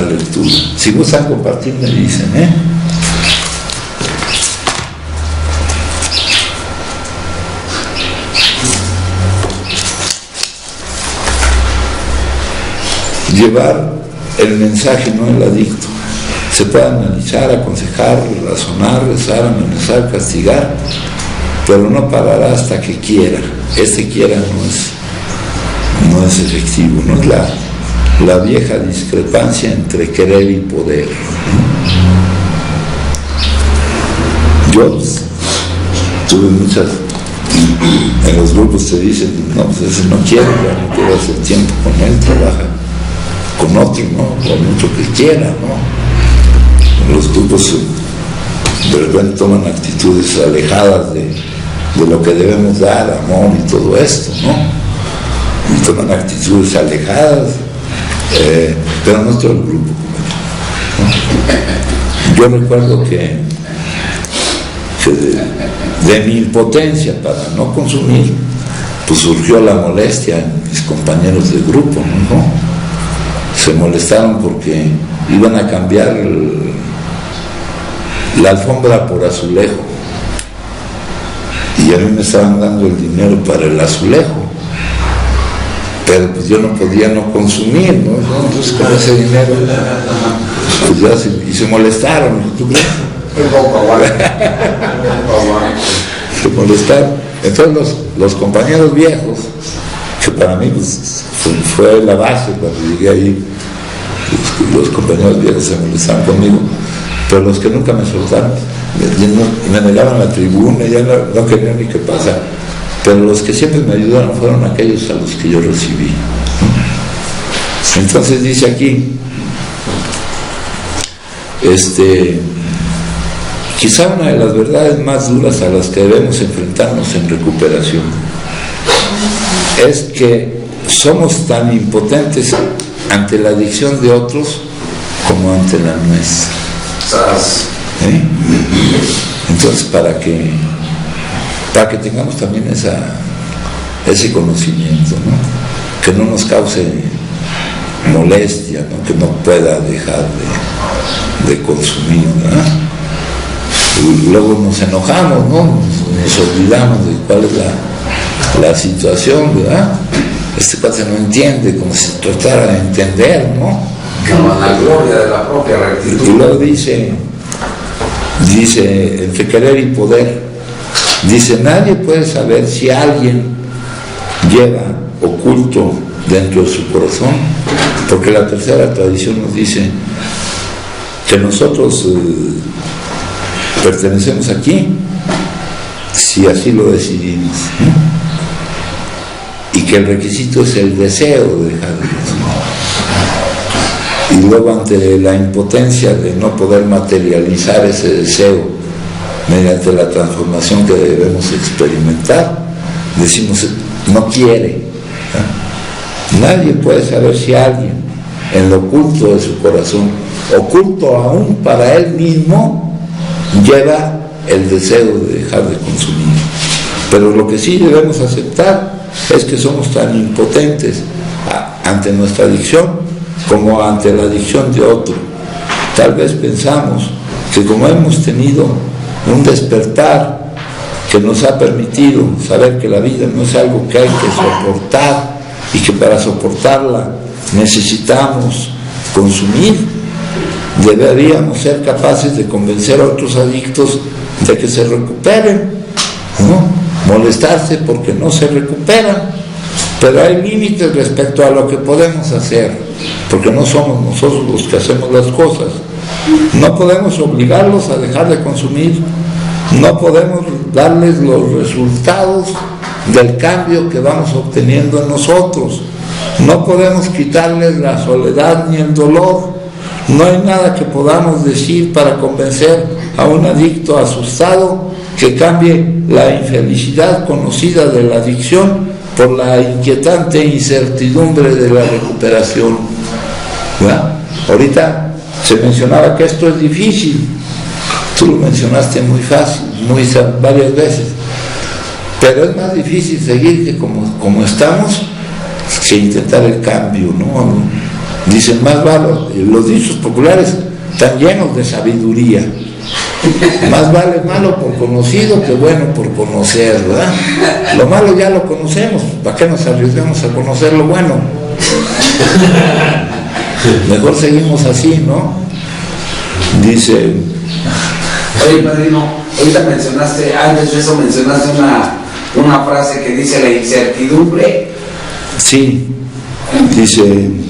lectura. Si gustan compartir, me dicen, llevar el mensaje, no el adicto. Se puede analizar, aconsejar, razonar, rezar, amenazar, castigar, pero no parará hasta que quiera. Quiera no es efectivo, no es la vieja discrepancia entre querer y poder. Yo tuve muchas, en los grupos te dicen, no, pues ese no quiere, ya no quiero hacer tiempo con él, trabaja con otro, ¿no? Por mucho que quiera, ¿no? Los grupos de repente toman actitudes alejadas de lo que debemos dar, amor y todo esto, ¿no? Y toman actitudes alejadas, pero no es todo el grupo, ¿no? Yo recuerdo que de mi impotencia para no consumir, pues surgió la molestia en mis compañeros del grupo, ¿no? Se molestaron porque iban a cambiar la alfombra por azulejo, y a mí me estaban dando el dinero para el azulejo, pero pues yo no podía no consumir, ¿no? Entonces con ese dinero pues ya se molestaron, ¿tú crees? Se molestaron. Entonces los compañeros viejos, que para mí pues, fue la base cuando llegué ahí, los compañeros viejos se molestaban conmigo, pero los que nunca me soltaron me negaban la tribuna, ya no querían ni qué pasa, pero los que siempre me ayudaron fueron aquellos a los que yo recibí. Entonces dice aquí, quizá una de las verdades más duras a las que debemos enfrentarnos en recuperación es que somos tan impotentes ante la adicción de otros como ante la nuestra. Entonces, para que tengamos también ese conocimiento, ¿no? Que no nos cause molestia, ¿no? Que no pueda dejar de consumir, ¿verdad? Y luego nos enojamos, ¿no? Nos olvidamos de cuál es la situación, ¿verdad? Este cuate no entiende, como si tratara de entender, ¿no? Como la gloria de la propia rectitud. Y luego dice, entre querer y poder, dice, nadie puede saber si alguien lleva oculto dentro de su corazón, porque la tercera tradición nos dice que nosotros pertenecemos aquí, si así lo decidimos, ¿no? Y que el requisito es el deseo de dejar de consumir. Y luego, ante la impotencia de no poder materializar ese deseo mediante la transformación que debemos experimentar, decimos, no quiere. Nadie puede saber si alguien, en lo oculto de su corazón, oculto aún para él mismo, lleva el deseo de dejar de consumir. Pero lo que sí debemos aceptar es que somos tan impotentes ante nuestra adicción como ante la adicción de otro. Tal vez pensamos que como hemos tenido un despertar que nos ha permitido saber que la vida no es algo que hay que soportar y que para soportarla necesitamos consumir, deberíamos ser capaces de convencer a otros adictos de que se recuperen, ¿no? Molestarse porque no se recuperan, pero hay límites respecto a lo que podemos hacer, porque no somos nosotros los que hacemos las cosas. No podemos obligarlos a dejar de consumir, no podemos darles los resultados del cambio que vamos obteniendo en nosotros, no podemos quitarles la soledad ni el dolor. No hay nada que podamos decir para convencer a un adicto asustado que cambie la infelicidad conocida de la adicción por la inquietante incertidumbre de la recuperación. ¿Verdad? Ahorita se mencionaba que esto es difícil, tú lo mencionaste muy fácil, varias veces, pero es más difícil seguir que como estamos que intentar el cambio, ¿no? Dicen, más vale, los dichos populares están llenos de sabiduría. Más vale malo por conocido que bueno por conocer, ¿verdad? Lo malo ya lo conocemos, ¿para qué nos arriesgamos a conocer lo bueno? Mejor seguimos así, ¿no? Dice... Oye, padrino, ahorita mencionaste, antes de eso mencionaste una frase que dice la incertidumbre. Sí, dice...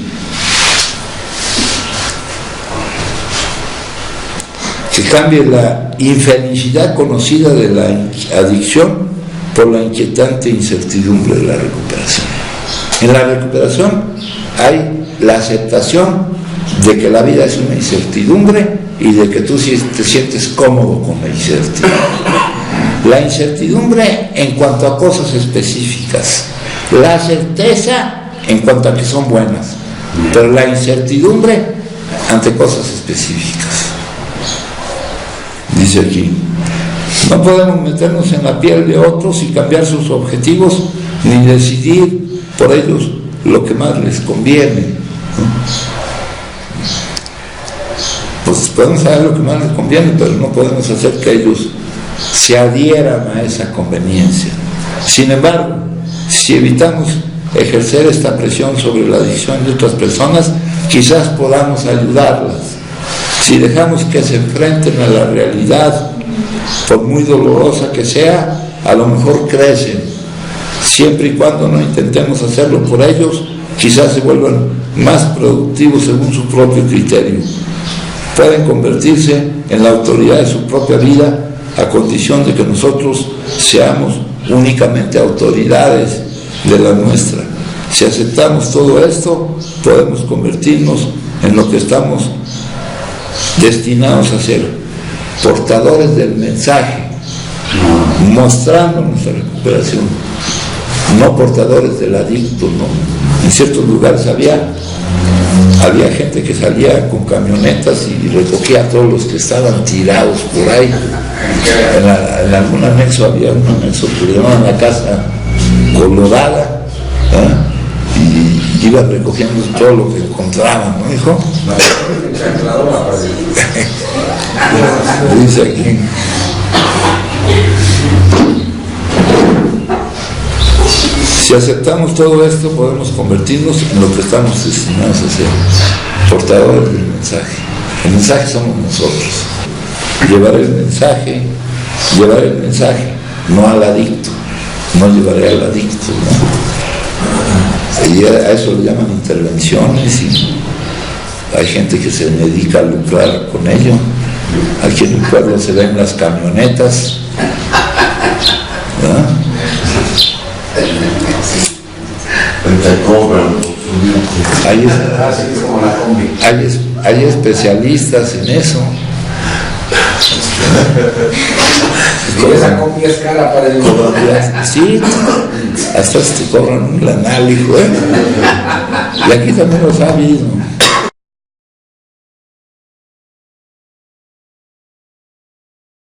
que cambie la infelicidad conocida de la adicción por la inquietante incertidumbre de la recuperación. En la recuperación hay la aceptación de que la vida es una incertidumbre y de que tú te sientes cómodo con la incertidumbre. La incertidumbre en cuanto a cosas específicas, la certeza en cuanto a que son buenas, pero la incertidumbre ante cosas específicas. Dice aquí, no podemos meternos en la piel de otros y cambiar sus objetivos, ni decidir por ellos lo que más les conviene, ¿no? Pues podemos saber lo que más les conviene, pero no podemos hacer que ellos se adhieran a esa conveniencia. Sin embargo, si evitamos ejercer esta presión sobre la adicción de otras personas, quizás podamos ayudarlas. Si dejamos que se enfrenten a la realidad, por muy dolorosa que sea, a lo mejor crecen. Siempre y cuando no intentemos hacerlo por ellos, quizás se vuelvan más productivos según su propio criterio. Pueden convertirse en la autoridad de su propia vida, a condición de que nosotros seamos únicamente autoridades de la nuestra. Si aceptamos todo esto, podemos convertirnos en lo que estamos destinados a ser, portadores del mensaje, mostrando nuestra recuperación, no portadores del adicto, ¿no? En ciertos lugares había Había gente que salía con camionetas y recogía a todos los que estaban tirados por ahí. En algún anexo había un anexo que le llamaban la Casa Colorada, y iban recogiendo todo lo que encontraban, ¿no, hijo? Dice aquí. Si aceptamos todo esto, podemos convertirnos en lo que estamos destinados a ser, portadores del mensaje. El mensaje somos nosotros. Llevar el mensaje, no al adicto, no llevaré al adicto, ¿no? Y a eso le llaman intervenciones, y hay gente que se dedica a lucrar con ello. Aquí en el pueblo se ven las camionetas, ¿no? Hay especialistas en eso. Y esa copia es cara para el mundo. Sí, hasta te cobran un lanal, hijo, ¿eh? Y aquí también los ha habido.